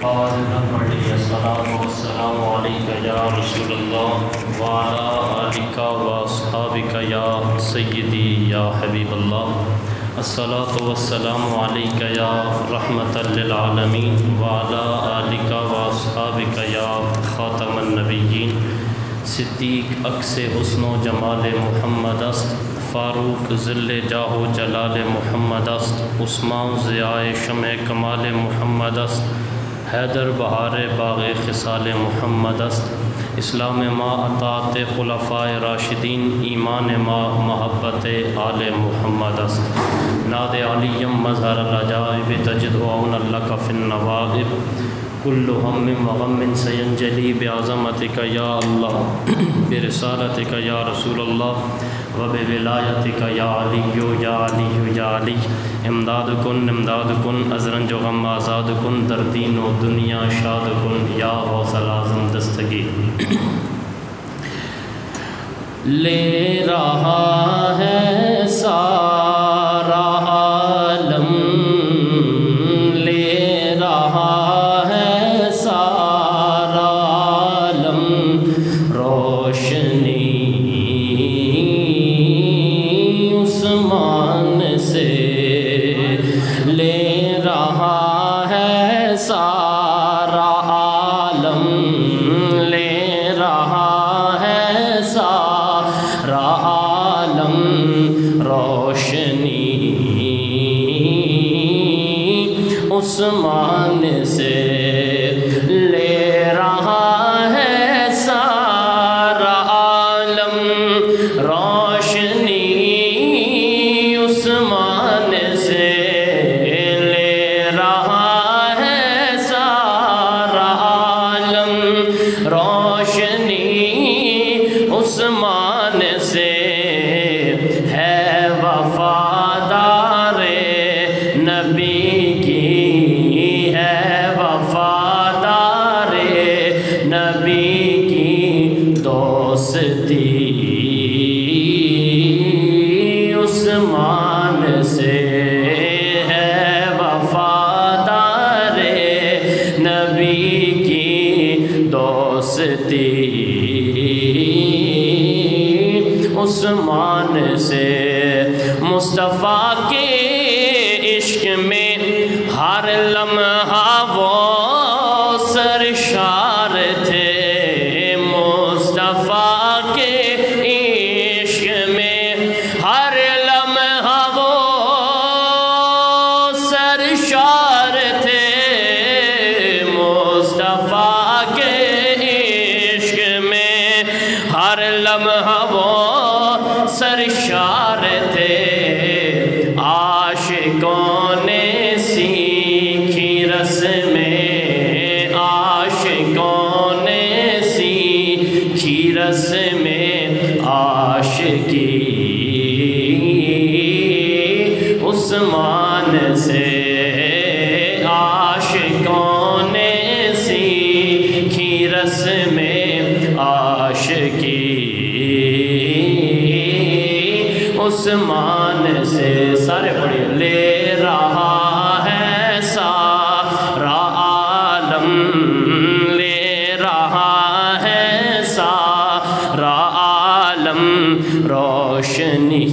الصلاة والسلام علیکہ یا رسول اللہ وعلی آلک واصحابک یا سیدی یا حبیب اللہ الصلاة والسلام علیکہ یا رحمۃ للعالمین وعلی آلک واصحابک یا خاتم النبیین صدیق عکس حسن و جمال محمد است، فاروق ظل جاہ و جلال محمد است، عثمان ضیاء شمع کمال محمد است، حیدر بہار باغ خصال محمد است، اسلام ما اطاعت خلفاء راشدین، ایمان ما محبت آل محمد است، ناد علیم مظہر العجائب تجد عون لک فی النوائب، کل ہم و غم سینجلی بعظمتک یا اللہ برسالتک یا رسول اللہ و بولایتک یا علی یا علی یا علی، امداد کن ازرنج و غم آزاد کن، در دین و دنیا شاد کن یا غوث العظم دستگیر۔ لے رہا ہے سارا عالم، لے رہا ہے سارا عالم روشنی عثمان سے، لے رہا ہے سارا عالم، لے رہا ہے سارا عالم روشنی عثمان سے، لے رہا ہے سارا عالم روشنی عثمان سے، لے رہا ہے سارا عالم روشنی عثمان سے، ہے وفادار نبی کی، ہے وفادار نبی کی دوستی عثمان سے، ہے وفادار نبی کی دوستی عثمان سے، مصطفیٰ کے عشق میں ہر لمحہ وہ سرشار تھے، مصطفیٰ کے عشق میں ہر لمحہ وہ سرشار تھے، مصطفیٰ کے عشق میں ہر لمحہ وہ سرشار تھے، عاشقوں نے سیکھی رسمیں، عاشقوں نے سیکھی رسمیں عاشقی عثمان سے، عاشقوں نے سیکھی رسمیں عاشقی عثمان سے، سارے پڑھیے، لے رہا ہے سارا عالم، لے رہا ہے سارا عالم روشنی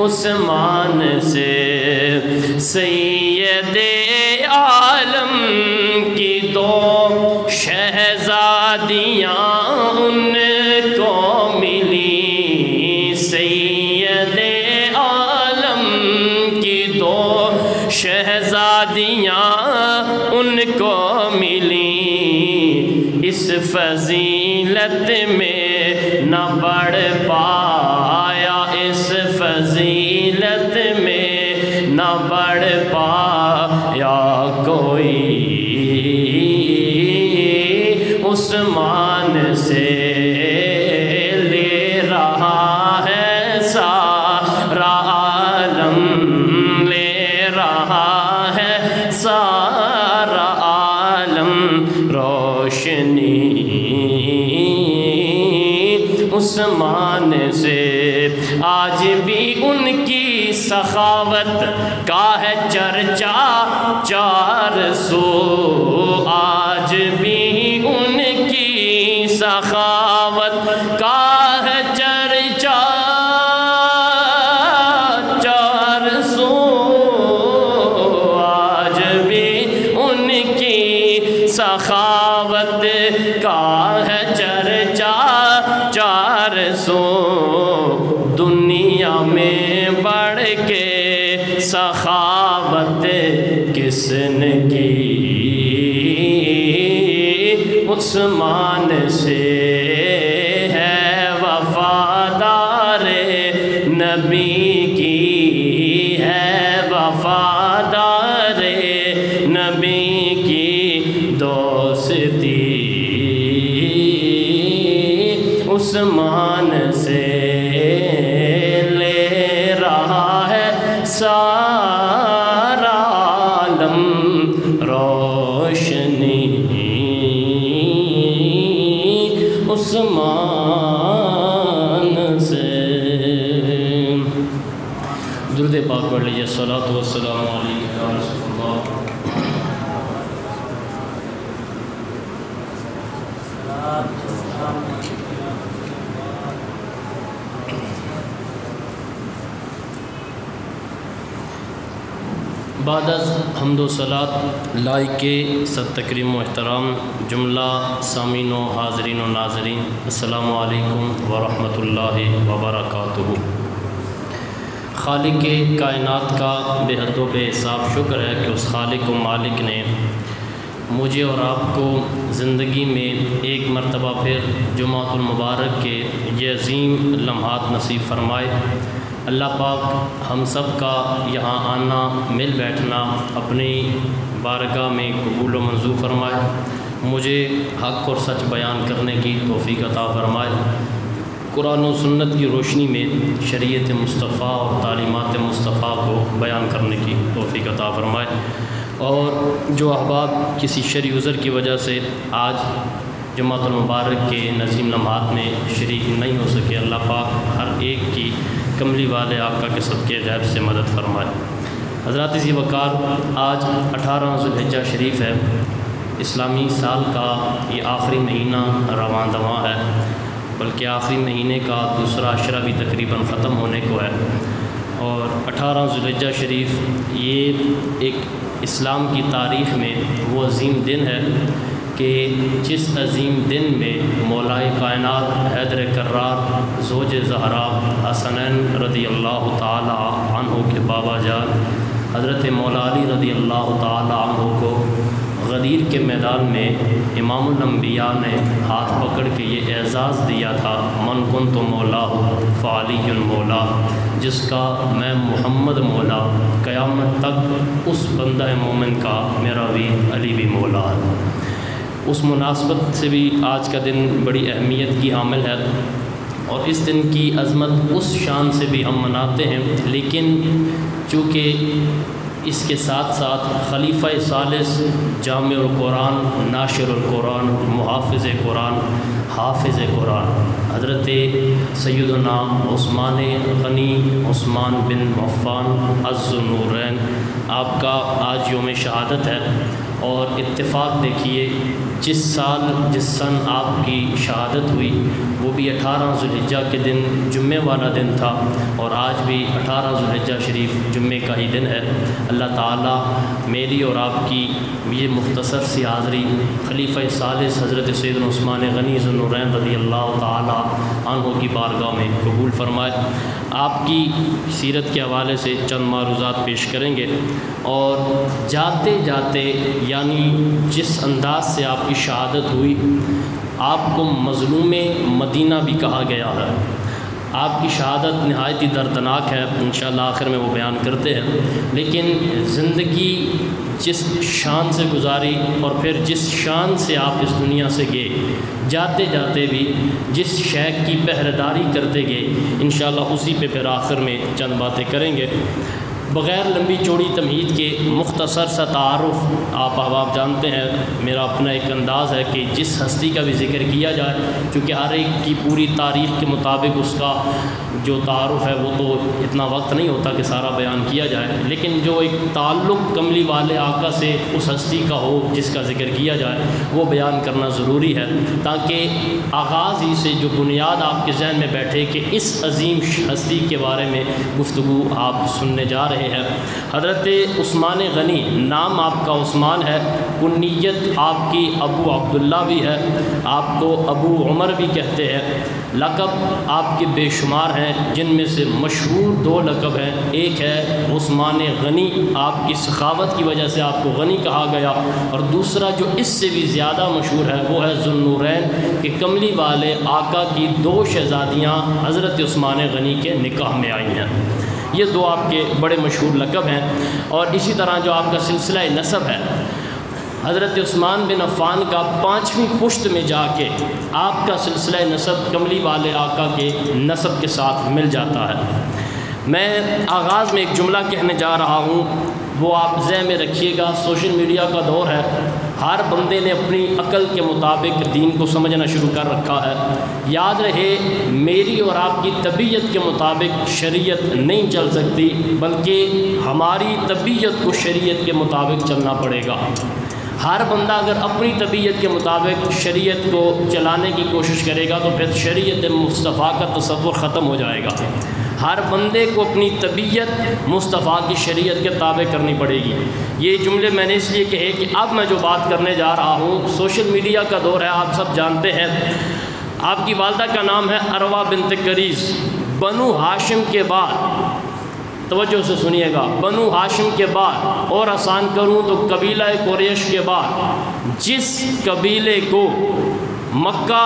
عثمان سے، سید عالم کی دو شہزادیاں ان کو ملی، سید عالم کی دو شہزادیاں ان کو ملی، اس فضیلت میں نہ بڑھ پایا، اس فضیلت میں نہ بڑھ پایا کوئی عثمان سے، لے رہا ہے سارا عالم، لے رہا ہے سارا عالم روشنی عثمان سے، آج بھی ان کی سخاوت کا ہے چرچا چار سو، آج بھی ان کی سخاوت کا ہے چرچا چار سو، آج بھی ان کی سخاوت کا ہے چرچا چار سو، دنیا میں بڑھ کے سخاوت کس نے کی، عثمان سے ہے وفادار نبی کی، ہے وفادار نبی کی دوستی، عثمان سے لے رہا ہے سارا عالم روشنی، عثمان سے۔ درود پاک پڑھ لیجیے، الصلاۃ والسلام علیہ یا رسول اللہ۔ بعد از حمد و صلات لائق صد تکریم و احترام جملہ سامعین و حاضرین و ناظرین، السلام علیکم ورحمۃ اللہ وبرکاتہ۔ خالق کائنات کا بے حد و بے حساب شکر ہے کہ اس خالق و مالک نے مجھے اور آپ کو زندگی میں ایک مرتبہ پھر جمعۃ المبارک کے یہ عظیم لمحات نصیب فرمائے۔ اللہ پاک ہم سب کا یہاں آنا، مل بیٹھنا اپنی بارگاہ میں قبول و منظور فرمائے، مجھے حق اور سچ بیان کرنے کی توفیق عطا فرمائے، قرآن و سنت کی روشنی میں شریعت مصطفیٰ اور تعلیمات مصطفیٰ کو بیان کرنے کی توفیق عطا فرمائے، اور جو احباب کسی شرعی عذر کی وجہ سے آج جمعۃ المبارک کے نظیم لمحات میں شریک نہیں ہو سکے، اللہ پاک ہر ایک کی کملی والے آقا کے صدقے غیب سے مدد فرمائے۔ حضرات ذی وقار، آج 18 ذوالحجہ شریف ہے، اسلامی سال کا یہ آخری مہینہ رواں دواں ہے، بلکہ آخری مہینے کا دوسرا عشرہ بھی تقریباً ختم ہونے کو ہے، اور 18 ذوالحجہ شریف یہ ایک اسلام کی تاریخ میں وہ عظیم دن ہے کہ جس عظیم دن میں مولائے کائنات حیدر کرار زوج زہرا حسنین رضی اللہ تعالی عنہ کے بابا جان حضرت مولا علی رضی اللہ تعالی عنہ کو غدیر کے میدان میں امام الانبیاء نے ہاتھ پکڑ کے یہ اعزاز دیا تھا، من کنت مولا فعلی مولا، جس کا میں محمد مولا، قیامت تک اس بندہ مومن کا میرا ویر علی بھی مولا ہے۔ اس مناسبت سے بھی آج کا دن بڑی اہمیت کی حامل ہے، اور اس دن کی عظمت اس شان سے بھی ہم مناتے ہیں، لیکن چونکہ اس کے ساتھ ساتھ خلیفہ ثالث جامع القرآن، ناشر القرآن، محافظ قرآن، حافظ قرآن حضرت سیدنا عثمان غنی عثمان بن عفان عز النورین، آپ کا آج یوم شہادت ہے، اور اتفاق دیکھیے جس سن آپ کی شہادت ہوئی وہ بھی 18 ذوالحجہ کے دن جمعے والا دن تھا، اور آج بھی 18 ذوالحجہ شریف جمعے کا ہی دن ہے۔ اللہ تعالیٰ میری اور آپ کی یہ مختصر سی حاضری خلیفہ ثالث حضرت سیدنا عثمان غنی ذو النورین رضی اللہ تعالیٰ عنہ کی بارگاہ میں قبول فرمائے۔ آپ کی سیرت کے حوالے سے چند معروضات پیش کریں گے، اور جاتے جاتے یعنی جس انداز سے آپ کی شہادت ہوئی، آپ کو مظلوم مدینہ بھی کہا گیا ہے۔ آپ کی شہادت نہایت ہی دردناک ہے، انشاءاللہ آخر میں وہ بیان کرتے ہیں، لیکن زندگی جس شان سے گزاری اور پھر جس شان سے آپ اس دنیا سے گئے، جاتے جاتے بھی جس شے کی پہرےداری کرتے گئے، انشاءاللہ اسی پہ پھر آخر میں چند باتیں کریں گے۔ بغیر لمبی چوڑی تمہید کے مختصر سا تعارف، آپ احباب جانتے ہیں میرا اپنا ایک انداز ہے کہ جس ہستی کا بھی ذکر کیا جائے، چونکہ ہر ایک کی پوری تاریخ کے مطابق اس کا جو تعارف ہے وہ تو اتنا وقت نہیں ہوتا کہ سارا بیان کیا جائے، لیکن جو ایک تعلق کملی والے آقا سے اس ہستی کا ہو جس کا ذکر کیا جائے وہ بیان کرنا ضروری ہے، تاکہ آغاز ہی سے جو بنیاد آپ کے ذہن میں بیٹھے کہ اس عظیم ہستی کے بارے میں گفتگو آپ سننے جا رہے ہیں۔ حضرت عثمان غنی، نام آپ کا عثمان ہے، کنیت آپ کی ابو عبداللہ بھی ہے، آپ کو ابو عمر بھی کہتے ہیں، لقب آپ کے بے شمار ہیں جن میں سے مشہور 2 لقب ہیں، ایک ہے عثمان غنی، آپ کی سخاوت کی وجہ سے آپ کو غنی کہا گیا، اور دوسرا جو اس سے بھی زیادہ مشہور ہے وہ ہے ذو النورین، کہ کملی والے آقا کی 2 شہزادیاں حضرت عثمان غنی کے نکاح میں آئی ہیں۔ یہ 2 آپ کے بڑے مشہور لقب ہیں۔ اور اسی طرح جو آپ کا سلسلہ نسب ہے، حضرت عثمان بن عفان کا 5ویں پشت میں جا کے آپ کا سلسلہ نسب کملی والے آقا کے نسب کے ساتھ مل جاتا ہے۔ میں آغاز میں ایک جملہ کہنے جا رہا ہوں، وہ آپ ذہن میں رکھیے گا۔ سوشل میڈیا کا دور ہے، ہر بندے نے اپنی عقل کے مطابق دین کو سمجھنا شروع کر رکھا ہے۔ یاد رہے، میری اور آپ کی طبیعت کے مطابق شریعت نہیں چل سکتی، بلکہ ہماری طبیعت کو شریعت کے مطابق چلنا پڑے گا۔ ہر بندہ اگر اپنی طبیعت کے مطابق شریعت کو چلانے کی کوشش کرے گا تو پھر شریعت مصطفیٰ کا تصور ختم ہو جائے گا۔ ہر بندے کو اپنی طبیعت مصطفیٰ کی شریعت کے تابع کرنی پڑے گی۔ یہ جملے میں نے اس لیے کہے کہ اب میں جو بات کرنے جا رہا ہوں، سوشل میڈیا کا دور ہے، آپ سب جانتے ہیں۔ آپ کی والدہ کا نام ہے عروہ بنت کریز، بنو ہاشم کے بعد، توجہ سے سنیے گا، بنو ہاشم کے بعد، اور آسان کروں تو قبیلہ قریش کے بعد جس قبیلے کو مکہ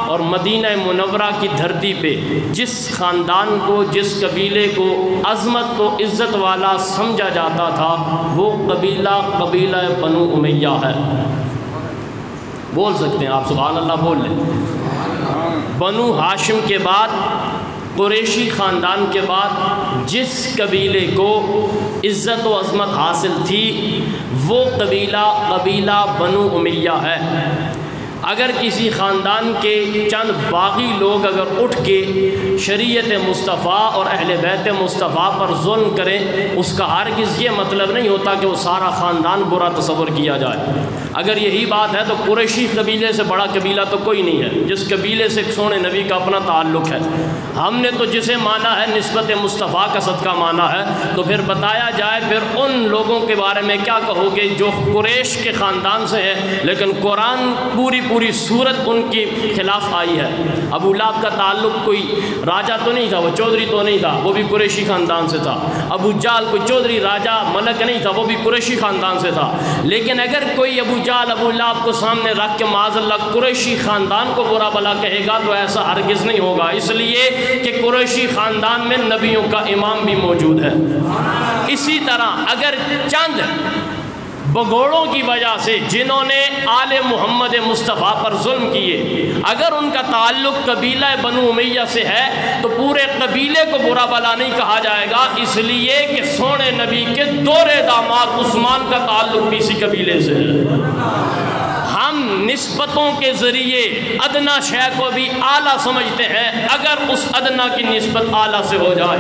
اور مدینہ منورہ کی دھرتی پہ، جس خاندان کو، جس قبیلے کو عظمت و عزت والا سمجھا جاتا تھا، وہ قبیلہ بنو امیہ ہے۔ بول سکتے ہیں آپ سبحان اللہ، بول لیں۔ بنو ہاشم کے بعد، قریشی خاندان کے بعد جس قبیلے کو عزت و عظمت حاصل تھی وہ قبیلہ بنو امیہ ہے۔ اگر کسی خاندان کے چند باغی لوگ اگر اٹھ کے شریعت مصطفیٰ اور اہل بیت مصطفیٰ پر ظلم کریں، اس کا ہرگز یہ مطلب نہیں ہوتا کہ وہ سارا خاندان برا تصور کیا جائے۔ اگر یہی بات ہے تو قریشی قبیلے سے بڑا قبیلہ تو کوئی نہیں ہے، جس قبیلے سے سونے نبی کا اپنا تعلق ہے۔ ہم نے تو جسے مانا ہے نسبت مصطفیٰ کا صدقہ مانا ہے، تو پھر بتایا جائے پھر ان لوگوں کے بارے میں کیا کہو گے جو قریش کے خاندان سے ہیں، لیکن قرآن پوری صورت ان کے خلاف آئی ہے۔ ابو لہب کا تعلق کوئی راجہ تو نہیں تھا، وہ چودھری تو نہیں تھا، وہ بھی قریشی خاندان سے تھا۔ ابو جہل کوئی چودھری راجہ ملک نہیں تھا، وہ بھی قریشی خاندان سے تھا۔ لیکن اگر کوئی ابو جہل ابو لہب کو سامنے رکھ کے معاذ اللہ قریشی خاندان کو برا بلا کہے گا تو ایسا ہرگز نہیں ہوگا، اس لیے کہ قریشی خاندان میں نبیوں کا امام بھی موجود ہے۔ اسی طرح اگر چند بگوڑوں کی وجہ سے جنہوں نے آل محمد مصطفیٰ پر ظلم کیے، اگر ان کا تعلق قبیلہ بنو امیہ سے ہے تو پورے قبیلے کو برا بلا نہیں کہا جائے گا، اس لیے کہ سونے نبی کے دورے داماد عثمان کا تعلق بھی اسی قبیلے سے ہے۔ ہم نسبتوں کے ذریعے ادنا شے کو بھی اعلیٰ سمجھتے ہیں اگر اس ادنا کی نسبت اعلیٰ سے ہو جائے،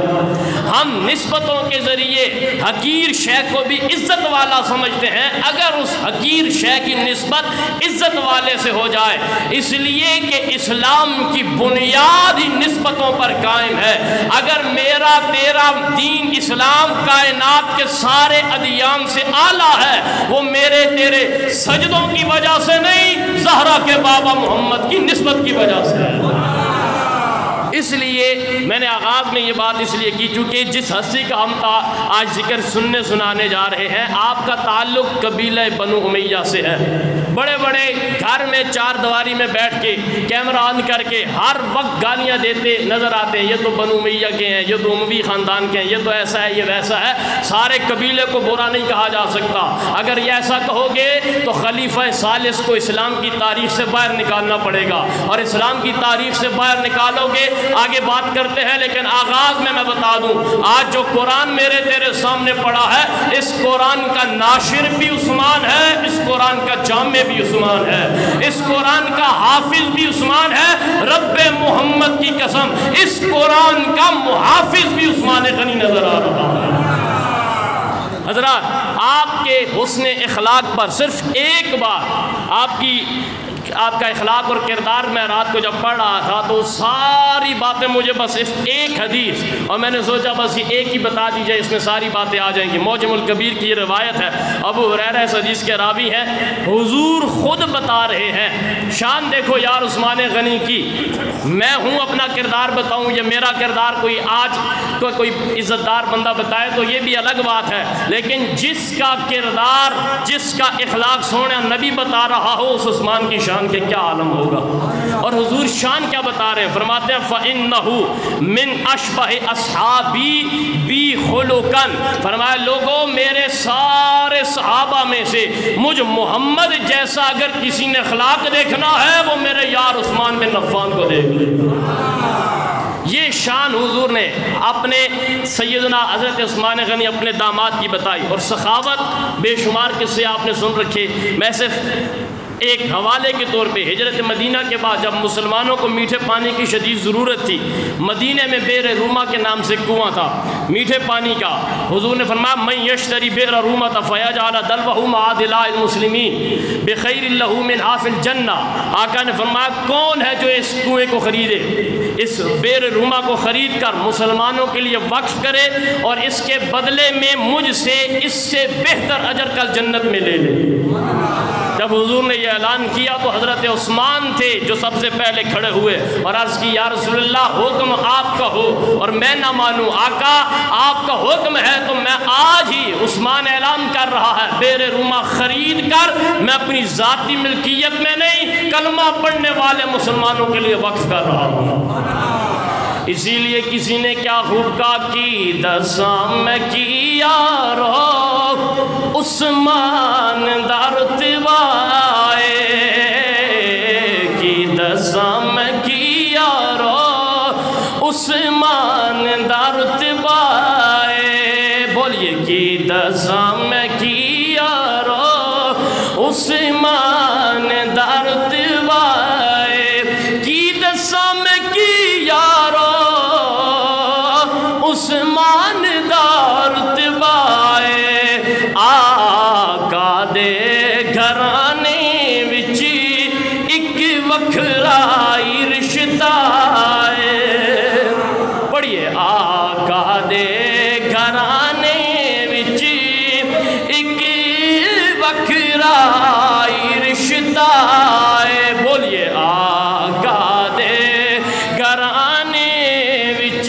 ہم نسبتوں کے ذریعے حقیر شے کو بھی عزت والا سمجھتے ہیں اگر اس حقیر شے کی نسبت عزت والے سے ہو جائے، اس لیے کہ اسلام کی بنیاد ہی نسبتوں پر قائم ہے۔ اگر میرا تیرا دین اسلام کائنات کے سارے ادیان سے اعلیٰ ہے، وہ میرے تیرے سجدوں کی وجہ سے نہیں، زہرا کے بابا محمد کی نسبت کی وجہ سے ہے۔ اس لیے میں نے آغاز میں یہ بات اس لیے کی چونکہ جس ہستی کا ہم آج ذکر سنانے جا رہے ہیں، آپ کا تعلق قبیلہ بنو امیہ سے ہے۔ بڑے بڑے گھر میں چار دیواری میں بیٹھ کے کیمرہ آن کر کے ہر وقت گالیاں دیتے نظر آتے ہیں، یہ تو بنو امیہ کے ہیں، یہ تو اموی خاندان کے ہیں، یہ تو ایسا ہے، یہ ویسا ہے۔ سارے قبیلے کو برا نہیں کہا جا سکتا۔ اگر یہ ایسا کہو گے تو خلیفہ ثالث کو اسلام کی تاریخ سے باہر نکالنا پڑے گا، اور اسلام کی تاریخ سے باہر نکالو گے آگے بات کرتے ہیں۔ لیکن آغاز میں بتا دوں، آج جو قرآن میرے تیرے سامنے پڑا ہے، اس قرآن کا ناشر بھی عثمان ہے، اس قرآن کا جامع بھی عثمان ہے، اس قرآن کا حافظ بھی عثمان ہے۔ رب محمد کی قسم، اس قرآن کا محافظ بھی عثمان غنی نظر آ رہا ہے۔ حضرات، آپ کے حسن اخلاق پر صرف ایک بار آپ کا اخلاق اور کردار میں رات کو جب پڑھ رہا تھا تو ساری باتیں مجھے بس ایک حدیث، اور میں نے سوچا بس یہ ایک ہی بتا دی جائے، اس میں ساری باتیں آ جائیں گی۔ معجم الکبیر کی یہ روایت ہے، ابو ہریرہ اس حدیث کے راوی ہیں، حضور خود بتا رہے ہیں، شان دیکھو یار عثمان غنی کی، میں ہوں اپنا کردار بتاؤں، یہ میرا کردار کوئی آج کوئی عزت دار بندہ بتائے تو یہ بھی الگ بات ہے، لیکن جس کا کردار، جس کا اخلاق سونا نبی بتا رہا ہو، اس عثمان کی شان کہ کیا عالم ہوگا۔ اور حضور شان کیا بتا رہے ہیں، فرماتے ہیں فَإِنَّهُ مِنْ أَشْبَهِ أَصْحَابِي بِي خُلُقًا، فرمایا لوگوں میرے سارے صحابہ میں سے مجھ محمد جیسا اگر کسی نے اخلاق دیکھنا ہے وہ میرے یار عثمان بن عفان کو دیکھ لے۔ یہ شان حضور نے اپنے سیدنا حضرت عثمان غنی اپنے داماد کی بتائی، اور سخاوت بے شمار قصے آپ نے سن رکھے۔ میں صرف ایک حوالے کے طور پہ ہجرت مدینہ کے بعد جب مسلمانوں کو میٹھے پانی کی شدید ضرورت تھی، مدینہ میں بئر روما کے نام سے کنواں تھا میٹھے پانی کا، حضور نے فرمایا من یشتری بئر رومہ فیجعل دلوہ مع دلاء المسلمین بخیر لہ من حاف الجنہ، آقا نے فرمایا کون ہے جو اس کنویں کو خریدے، اس بئر روما کو خرید کر مسلمانوں کے لیے وقف کرے اور اس کے بدلے میں مجھ سے اس سے بہتر اجر کل جنت میں لے لے۔ جب حضور نے یہ اعلان کیا تو حضرت عثمان تھے جو سب سے پہلے کھڑے ہوئے اور عرض کی یا رسول اللہ حکم آپ کا ہو اور میں نہ مانوں، آقا آپ کا حکم ہے تو میں آج ہی، عثمان اعلان کر رہا ہے، بئر روما خرید کر میں اپنی ذاتی ملکیت میں نہیں کلمہ پڑھنے والے مسلمانوں کے لیے وقف کر رہا ہوں۔ اسی لیے کسی نے کیا خوب کہا کی دسام میں کیا رو عثمان دارتبائے، کی دسام میں کیا رو عثمان دارتبائے، بولیے کی دسام میں کیا رو عثمان دارتبائے، کی دسام میں کیا عثمان دارتبائے، آقا دے گھرانے وچ ایک وکھرائی رشتہ ہے، پڑھیے آقا دے گھرانے وچ ایک وکھرائی رشتہ ہے، بولیے آقا دے گھرانے وچ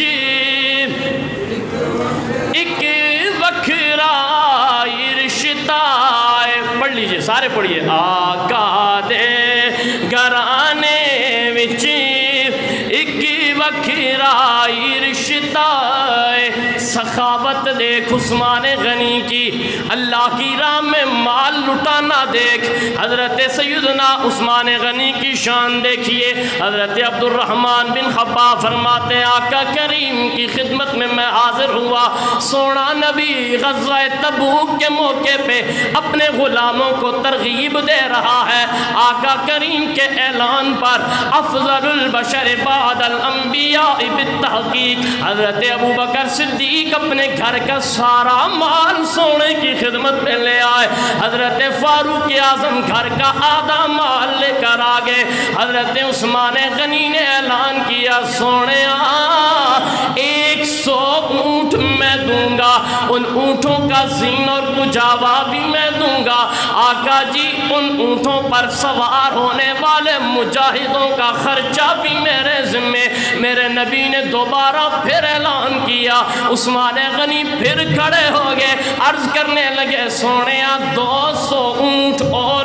سارے پڑھیے آقا دے گھرانے وچ ایک وکھرائی رشتہ، سخاوت دیکھ عثمان غنی کی، اللہ کی راہ میں مال لٹانا دیکھ، حضرت سیدنا عثمان غنی کی شان دیکھیے۔ حضرت عبد الرحمن بن خباب فرماتے ہیں آقا کریم کی خدمت میں میں حاضر ہوا، سونا نبی غزوہ تبوک کے موقع پہ اپنے غلاموں کو ترغیب دے رہا ہے، آقا کریم کے اعلان پر افضل البشر بعد الانبیاء بالتحقیق حضرت ابوبکر صدیق اپنے گھر کا سارا مال سونے کی خدمت میں لے آئے، حضرت فاروق اعظم گھر کا آدھا مال لے کر آگئے، حضرت عثمان غنی نے اعلان کیا سونے 100 اونٹ میں دوں گا، ان اونٹوں کا زین اور کجاوا بھی میں دوں گا، آقا جی ان اونٹوں پر سوار ہونے والے مجاہدوں کا خرچہ بھی میرے ذمہ۔ میرے نبی نے دوبارہ پھر اعلان کیا، عثمان غنی پھر کھڑے ہو گئے، عرض کرنے لگے سونے 200 اونٹ اور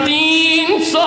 300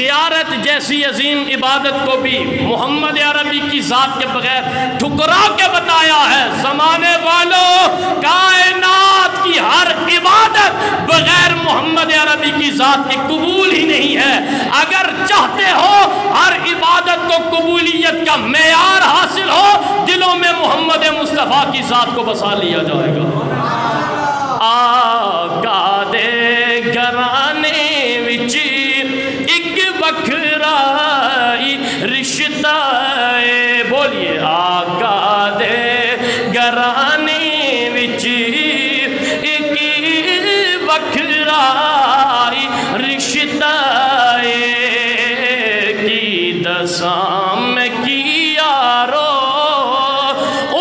زیارت جیسی عظیم عبادت کو بھی محمد عربی کی ذات کے بغیر ٹھکرا کے بتایا ہے۔ زمانے والوں، کائنات کی ہر عبادت بغیر محمد عربی کی ذات کے قبول ہی نہیں ہے۔ اگر چاہتے ہو ہر عبادت کو قبولیت کا معیار حاصل ہو، دلوں میں محمد مصطفیٰ کی ذات کو بسا لیا جائے گا۔ آقا دے گھرانے وچ ایک وکھرائی رشتہ ہے، بولیے آقا دے گھرانے وچ ایک وکھرائی رشتہ ہے، کی دساں میں کی یارو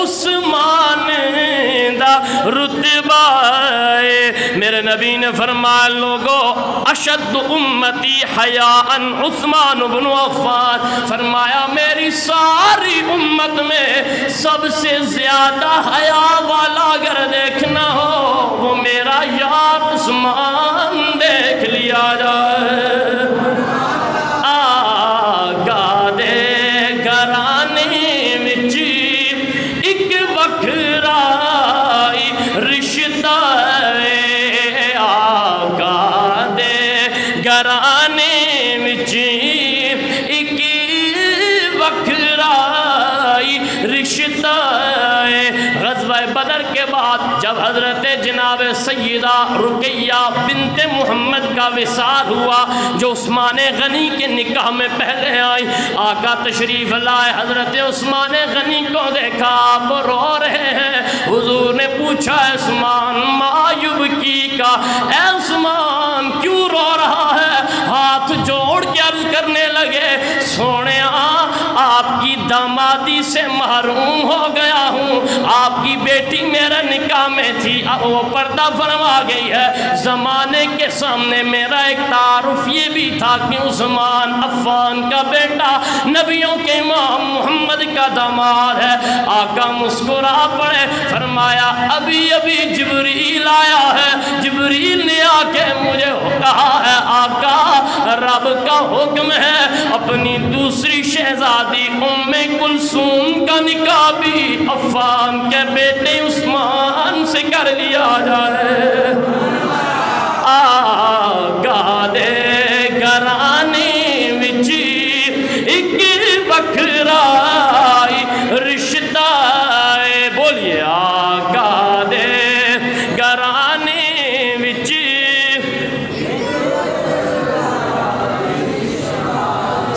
عثمان دا رتبہ ہے۔ میرے نبی نے فرمایا لوگو اشد امتی حیاء عثمان بن عفان، فرمایا میری ساری امت میں سب سے زیادہ حیاء والا اگر دیکھنا ہو وہ میرا یار عثمان دیکھ لیا جائے۔ آقا دے گھرانے وچ ایک وکھرائی رشتہ ہے، آقا دے گھرانے وچ ایک وکھرائی رشتہ ہے۔ غزوہ بدر کے بعد جب حضرت جناب سیدہ رقیہ بنت محمد کا وصال ہوا، جو عثمان غنی کے نکاح میں پہلے آئی، آقا تشریف لائے، حضرت عثمان غنی کو دیکھا آپ رو رہے ہیں۔ حضور نے پوچھا عثمان ما یبکی کا، اے عثمان کیوں رو رہا ہے؟ ہاتھ جوڑ کے عرض کرنے لگے سونیا آپ کی دامادی سے محروم ہو گیا ہوں، آپ کی بیٹی میرا نکاح میں تھی، اب وہ پردہ فرما گئی ہے۔ زمانے کے سامنے میرا ایک تعارف یہ بھی تھا کہ عثمان عفان کا بیٹا نبیوں کے امام محمد کا داماد ہے۔ آقا مسکرا پڑے، فرمایا ابھی ابھی جبریل آیا ہے، جبریل نے آ کے مجھے کہا ہے آقا رب کا حکم ہے اپنی دوسری شہزادی ام کلثوم کا نکاح بھی عفان کے بیٹے عثمان سے کر لیا جائے۔ آقا دے گھرانے وچ ایک وکھرائی رشتہ ہے، بولیے آقا دے گھرانے وچ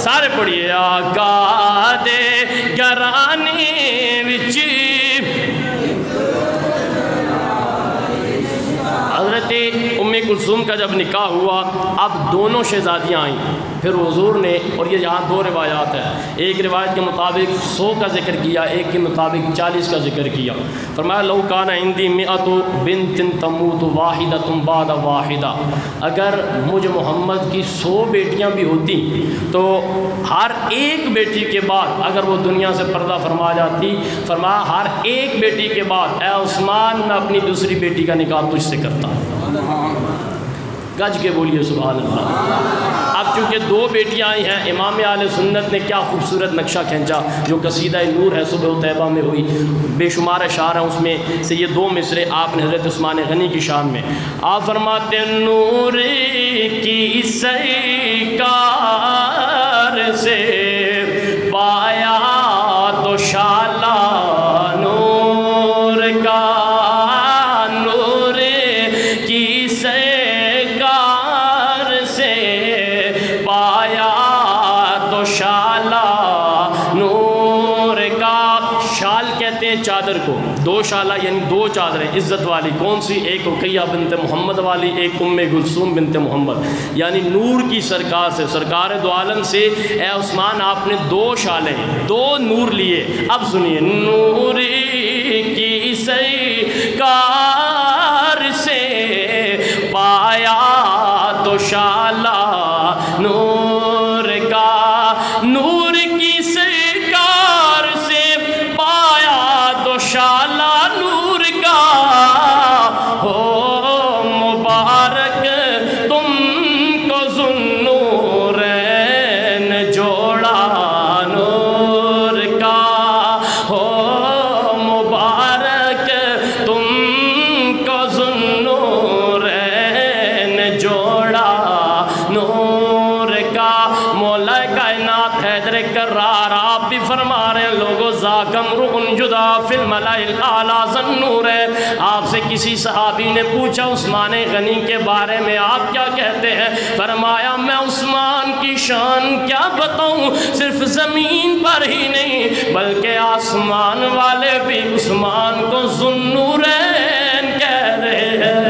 سارے پڑھیے آقا دے گھرانے وچ حضرت ام کلثوم کا جب نکاح ہوا، اب دونوں شہزادیاں آئیں، پھر حضور نے، اور یہ یہاں دو روایات ہیں، ایک روایت کے مطابق 100 کا ذکر کیا، ایک کے مطابق 40 کا ذکر کیا۔ فرمایا لو کان عندی 100 بنت تموت واحدۃ بعد واحدہ، اگر مجھ محمد کی 100 بیٹیاں بھی ہوتی تو ہر ایک بیٹی کے بعد اگر وہ دنیا سے پردہ فرما جاتی، فرمایا ہر ایک بیٹی کے بعد اے عثمان میں اپنی دوسری بیٹی کا نکاح تجھ سے کرتا۔ گج کے بولیے سبحان اللہ۔ اب چونکہ 2 بیٹیاں آئی ہیں، امام اہل سنت نے کیا خوبصورت نقشہ کھینچا، جو قصیدہ نور ہے صبح طیبہ میں ہوئی، بے شمار اشعار ہیں، اس میں سے یہ 2 مصرے آپ نے حضرت عثمان غنی کی شان میں آپ فرماتے نور کی سرکار سے پایا تو شالا نور کا، نور کی سرکار سے پایا تو شالا نور کا۔ شال کہتے ہیں چادر کو، 2 شالہ یعنی 2 چادریں عزت والی، کون سی؟ ایک رقیہ بنت محمد والی، ایک ام کلثوم بنت محمد، یعنی نور کی سرکار سے، سرکار دو عالم سے اے عثمان آپ نے 2 شالیں 2 نور لیے۔ اب سنیے نور کی سرکار سے پایا تو شالا نور کا، نور کی سرکار سے پایا تو شالا نور کا، ہو مبارک تم کو ذوالنورین حیدر کرار آپ بھی فرما رہے ہیں لوگو ذاک امرؤ جدا فی الملأ الاعلی ذو النورین۔ آپ سے کسی صحابی نے پوچھا عثمان غنی کے بارے میں آپ کیا کہتے ہیں؟ فرمایا میں عثمان کی شان کیا بتاؤں، صرف زمین پر ہی نہیں بلکہ آسمان والے بھی عثمان کو ذو النورین کہہ رہے ہیں۔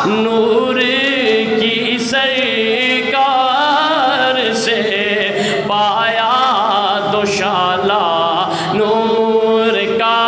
نور کی سرکار سے پایا دوشالہ نور کا۔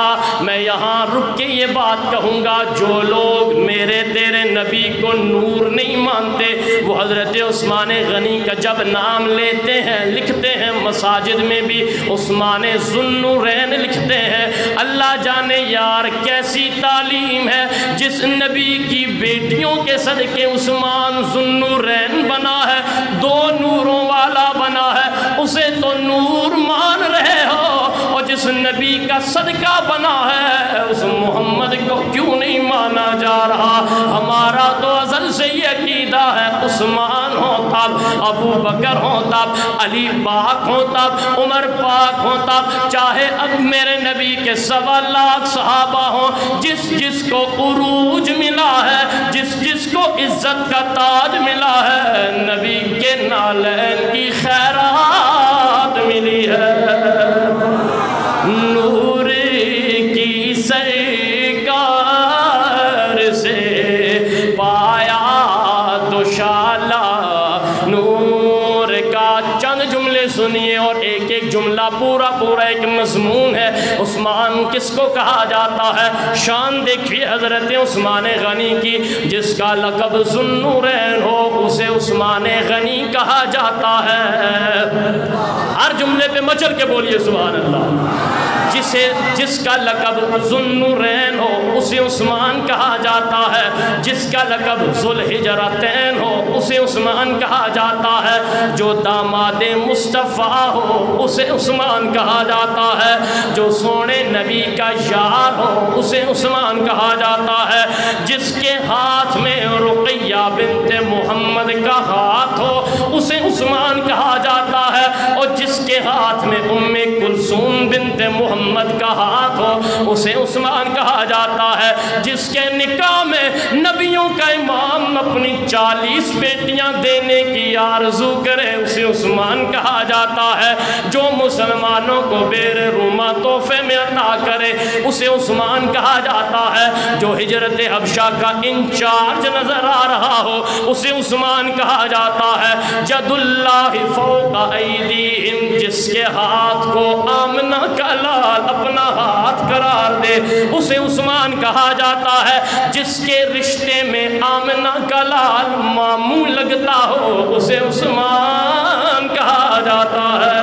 میں یہاں رک کے یہ بات کہوں گا، جو لوگ میرے تیرے نبی کو نور نہیں مانتے وہ حضرت عثمان غنی کا جب نام لیتے ہیں لکھتے ہیں مساجد میں بھی عثمان ذو النورین لکھتے ہیں۔ اللہ جانے یار کیسی تعلیم ہے، جس نبی کی بیٹیوں کے صدقے عثمان ذو النورین بنا ہے، دو نوروں والا بنا ہے، اسے تو نور مان رہے ہو، اور جس نبی کا صدقہ بنا ہے اس محمد کو کیوں نہیں مانا جا رہا؟ ہمارا تو ازل سے یہ عقیدہ ہے عثمان ہو تب ابو بکر ہو تب علی پاک ہو تب عمر پاک ہو تب، چاہے اب میرے نبی کے 1.25 لاکھ صحابہ ہوں، جس جس کو عروج ملا ہے، جس جس کو عزت کا تاج ملا ہے، نبی کے نالین کی خیرات ملی ہے۔ نور کی سرکار سے پایا دوشالہ نور کا۔ چند جملے سنیے اور ایک ایک جملہ پورا پورا ایک مضمون ہے۔ عثمان کس کو کہا جاتا ہے؟ شان دیکھیے حضرت عثمان غنی کی، جس کا لقب ذو النورین ہو اسے عثمان غنی کہا جاتا ہے۔ ہر جملے پہ مچل کے بولیے سبحان اللہ۔ جس کا لقب ذو النورین ہو اسے عثمان کہا جاتا ہے، جس کا لقب ذو الحجرتین ہو اسے عثمان کہا جاتا ہے، جو داماد مصطفیٰ ہو اسے عثمان کہا جاتا ہے، جو سونے نبی کا یار ہو اسے عثمان کہا جاتا ہے، جس کے ہاتھ میں رقیہ بنت محمد کا ہاتھ ہو اسے عثمان کہا جاتا ہے، اور جس کے ہاتھ میں ام کلثوم بنت محمد کا ہاتھ ہو اسے عثمان کہا جاتا ہے، جس کے نکاح میں نبیوں کا امام اپنی 40 بیٹیاں دینے کی آرزو کرے اسے عثمان کہا جاتا ہے، جو مسلمانوں کو بیر روما تحفے میں عطا کرے اسے عثمان کہا جاتا ہے، جو ہجرت حبشہ کا انچارج نظر آ رہا ہو اسے عثمان کہا جاتا ہے، جد اللہ فوق ایدیہم، جس کے ہاتھ کو آمنہ کا لال اپنا ہاتھ قرار دے اسے عثمان کہا جاتا ہے، جس کے رشتے میں آمنہ کا لال ماموں لگتا ہو اسے عثمان کہا جاتا ہے۔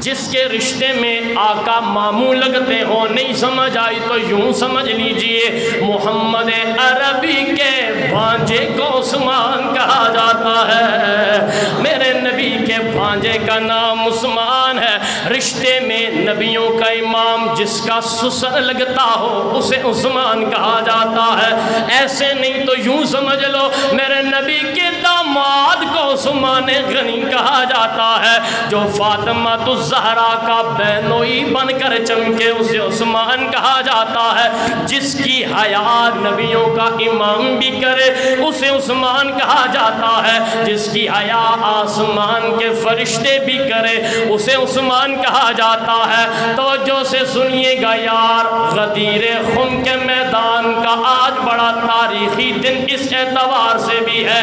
جس کے رشتے میں آقا ماموں لگتے ہو، نہیں سمجھ آئی تو یوں سمجھ لیجئے محمد عربی کے بھانجے کو عثمان کہا جاتا ہے۔ میرے نبی کے بھانجے کا نام عثمان ہے، رشتے میں نبیوں کا امام جس کا سسر لگتا ہو اسے عثمان کہا جاتا ہے۔ ایسے نہیں تو یوں سمجھ لو میرے نبی کے داماد کو عثمان غنی کہا جاتا ہے، جو فاطمہ الزہرا کا بہنوئی بن کر چمکے اسے عثمان کہا جاتا ہے، جس کی حیا نبیوں کا امام بھی کرے اسے عثمان کہا جاتا ہے، جس کی حیا آسمان کے فرشتے بھی کرے اسے عثمان کہا جاتا ہے۔ توجہ سے سنیے گا یار، غدیر خم کے میدان کا آج بڑا تاریخی دن اس اعتبار سے بھی ہے،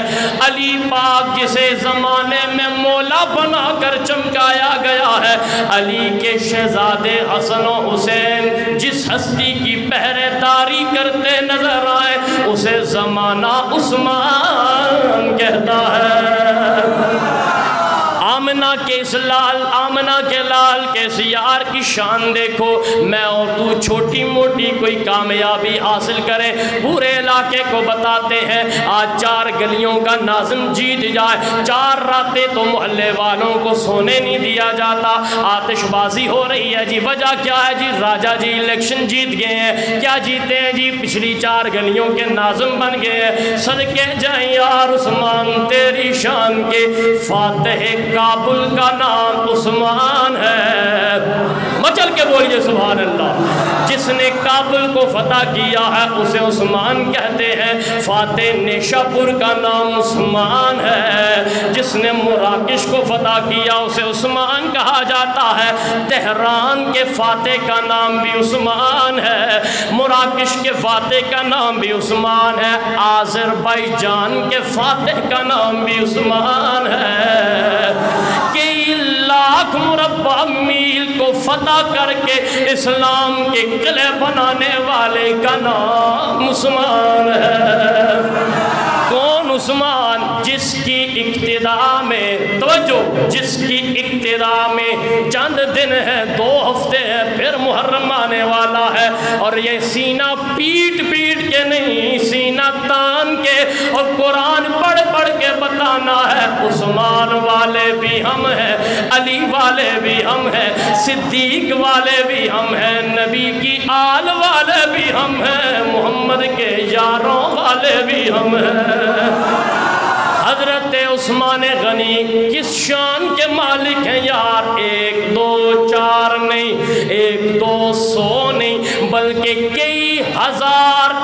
علی پاک جسے زمانے میں مولا بنا کر چمکایا گیا ہے، علی کے شہزادے حسن و حسین جس ہستی کی پہرے داری کرتے نظر آئے اسے زمانہ عثمان کہتا ہے۔ آمنہ کے اس لال، آمنہ کے لال کے اس یار کی شان دیکھو، میں اور تو چھوٹی موٹی کوئی کامیابی حاصل کرے، پورے علاقے کو بتاتے ہیں آج 4 گلیوں کا ناظم جیت جائے، 4 راتیں تو محلے والوں کو سونے نہیں دیا جاتا، آتش بازی ہو رہی ہے جی، وجہ کیا ہے جی؟ راجہ جی الیکشن جیت گئے ہیں، کیا جیتے ہیں جی؟ پچھلی 4 گلیوں کے ناظم بن گئے ہیں، صدقے جائیں یار عثمان تیری شان کے، فاتح کابل کا نام عثمان ہے، مچل کے بولیے سبحان اللہ۔ جس نے کابل کو فتح کیا ہے اسے عثمان کہتے ہیں، فاتح نیشا پور کا نام عثمان ہے، جس نے مراکش کو فتح کیا اسے عثمان کہا جاتا ہے، تہران کے فاتح کا نام بھی عثمان ہے، مراکش کے فاتح کا نام بھی عثمان ہے، آذربائیجان کے فاتح کا نام بھی عثمان ہے، کئی لاکھ مربع میل کو فتح کر کے اسلام کے قلعے بنانے والے کا نام عثمان ہے۔ کون عثمان؟ جس کی ابتدا میں، توجہ، جس کی ابتدا میں چند دن ہے، 2 ہفتے ہیں، پھر محرم آنے والا ہے، اور یہ سینہ پیٹ پیٹ کے نہیں، سینہ تان کے اور قرآن پڑھ پڑھ کے بتانا ہے، عثمان والے بھی ہم ہیں، علی والے بھی ہم ہیں، صدیق والے بھی ہم ہیں، نبی کی آل والے بھی ہم ہیں، محمد کے یاروں والے بھی ہم ہیں۔ حضرت عثمان غنی کس شان کے مالک ہیں یار؟ 1 2 4 نہیں، 1 2 100 نہیں، بلکہ کئی ہزار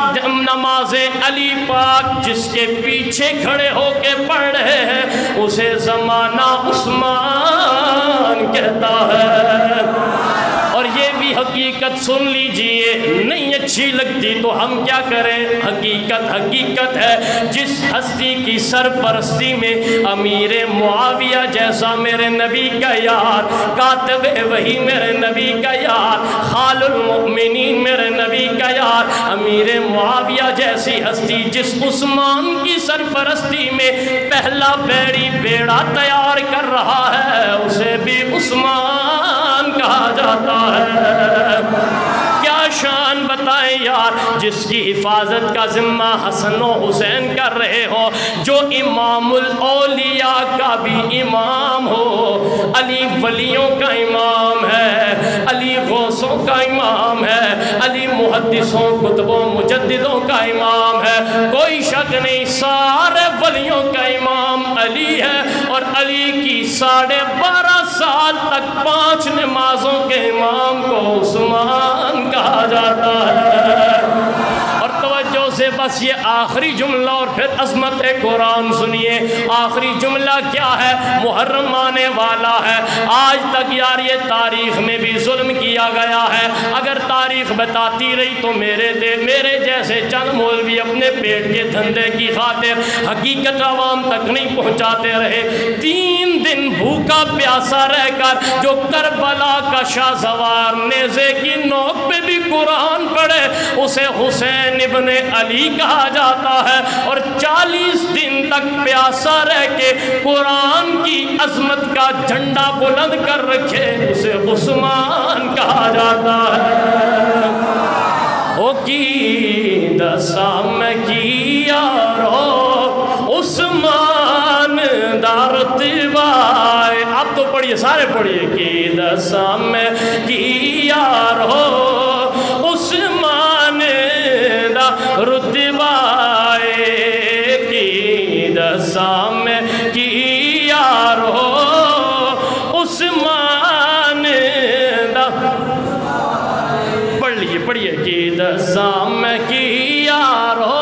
نمازیں علی پاک جس کے پیچھے کھڑے ہو کے پڑھ رہے ہیں، اسے زمانہ عثمان کہتا ہے۔ اور یہ بھی حقیقت سن لیجئے، نہیں اچھی لگتی تو ہم کیا کریں؟ حقیقت ہے، جس ہستی کی سرپرستی میں امیر معاویہ جیسا میرے نبی کا یار، کاتب وحی میرے نبی کا یار، خال المؤمنین میرے نبی کا یار، امیر معاویہ جیسی ہستی جس عثمان کی سرپرستی میں پہلا بیڑا تیار کر رہا ہے، اسے بھی عثمان کہا جاتا ہے۔ کیا شان بتائیں یار، جس کی حفاظت کا ذمہ حسن و حسین کر رہے ہو، جو امام الاولیاء کا بھی امام ہو، علی ولیوں کا امام ہے، علی غوثوں کا امام ہے، علی محدثوں کتبوں مجددوں کا امام ہے، کوئی شک نہیں، سارے ولیوں کا امام علی ہے، اور علی کی 12.5 سال تک 5 نمازوں کے امام کو عثمان کہا جاتا ہے۔ اور توجہ سے بس یہ آخری جملہ اور پھر عظمت قرآن سنیے۔ آخری جملہ کیا ہے؟ محرم آنے والا ہے، آج تک یار یہ تاریخ میں بھی ظلم کیا گیا ہے، اگر تاریخ بتاتی رہی تو میرے جیسے چند مولوی اپنے پیٹ کے دھندے کی خاطر حقیقت عوام تک نہیں پہنچاتے رہے۔ 3 دن بھوکا پیاسا رہ کر جو کربلا کا شاہ سوار نیزے کی نوک پہ بھی قرآن پڑھے اسے حسین ابن علی کہا جاتا ہے، اور 40 دن تک پیاسا رہ کے قرآن کی عظمت کا جھنڈا بلند کر رکھے اسے عثمان کہا جاتا ہے۔ او کی دسا میں کی یارو عثمان دارتبائے، آپ تو پڑھیے، سارے پڑھیے، کی دسا میں کی یارو عثمان دارتبائے، کی دسا میں کی یارو عثمان پڑھیے، کی دسا میں کی یارو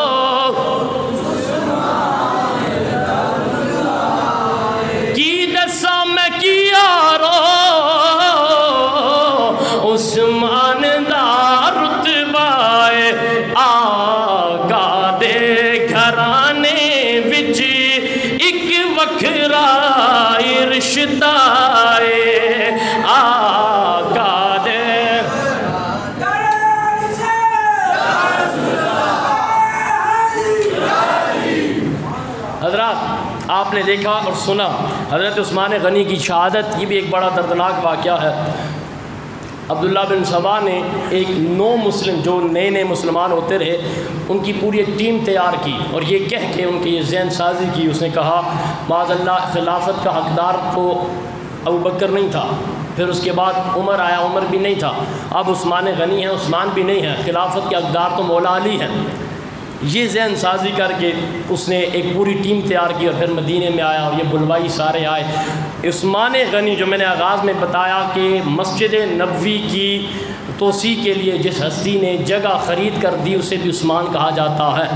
عثمان دا رتبائے، آقا دے گھرانے وچ ایک وکھرا رشتہ ہے، آقا دے آپ نے دیکھا اور سنا حضرت عثمان غنی کی شہادت، یہ بھی ایک بڑا دردناک واقعہ ہے۔ عبداللہ بن سبا نے ایک نو مسلم جو نئے نئے مسلمان ہوتے رہے ان کی پوری ایک ٹیم تیار کی اور یہ کہہ کے ان کی یہ ذہن سازی کی، اس نے کہا معاذ اللہ خلافت کا حقدار تو ابوبکر نہیں تھا، پھر اس کے بعد عمر آیا، عمر بھی نہیں تھا، اب عثمان غنی ہے، عثمان بھی نہیں ہے، خلافت کے حقدار تو مولا علی ہیں۔ یہ ذہن سازی کر کے اس نے ایک پوری ٹیم تیار کی اور پھر مدینے میں آیا اور یہ بلوائی سارے آئے۔ عثمان غنی جو میں نے آغاز میں بتایا کہ مسجد نبوی کی توسیع کے لیے جس ہستی نے جگہ خرید کر دی اسے بھی عثمان کہا جاتا ہے۔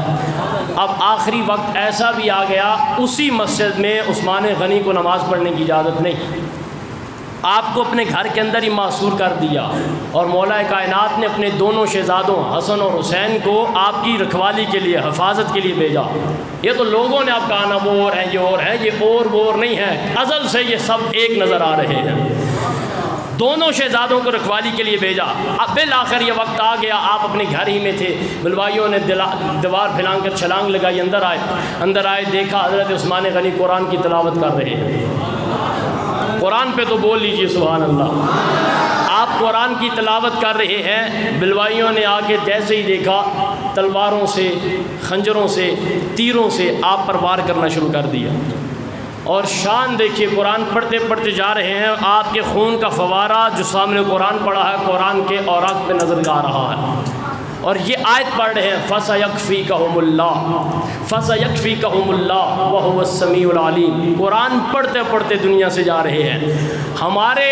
اب آخری وقت ایسا بھی آ گیا اسی مسجد میں عثمان غنی کو نماز پڑھنے کی اجازت نہیں، آپ کو اپنے گھر کے اندر ہی معصور کر دیا اور مولا کائنات نے اپنے دونوں شہزادوں حسن اور حسین کو آپ کی رکھوالی کے لیے حفاظت کے لیے بھیجا۔ یہ تو لوگوں نے آپ کہا نا وہ اور ہیں یہ اور ہیں، یہ اور وہ اور نہیں ہے، ازل سے یہ سب ایک نظر آ رہے ہیں۔ دونوں شہزادوں کو رکھوالی کے لیے بھیجا، اب بالآخر یہ وقت آ گیا، آپ اپنے گھر ہی میں تھے، بلوائیوں نے دیوار پھیلان کر چھلانگ لگائی، اندر آئے دیکھا حضرت عثمان غنی قرآن کی تلاوت کر رہے ہیں۔ قرآن پہ تو بول لیجئے سبحان اللہ، آپ قرآن کی تلاوت کر رہے ہیں، بلوائیوں نے آ کے جیسے ہی دیکھا تلواروں سے خنجروں سے تیروں سے آپ پر وار کرنا شروع کر دیا، اور شان دیکھیے قرآن پڑھتے پڑھتے جا رہے ہیں، آپ کے خون کا فوارہ جو سامنے قرآن پڑھا ہے قرآن کے اوراق پہ نظر آ رہا ہے، اور یہ آیت پڑھ رہے ہیں فَسَيَكْفِيكَهُمُ اللَّهُ فَسَيَكْفِيكَهُمُ اللَّهُ وَهُوَ السَّمِيعُ الْعَلِيمُ۔ قرآن پڑھتے پڑھتے دنیا سے جا رہے ہیں۔ ہمارے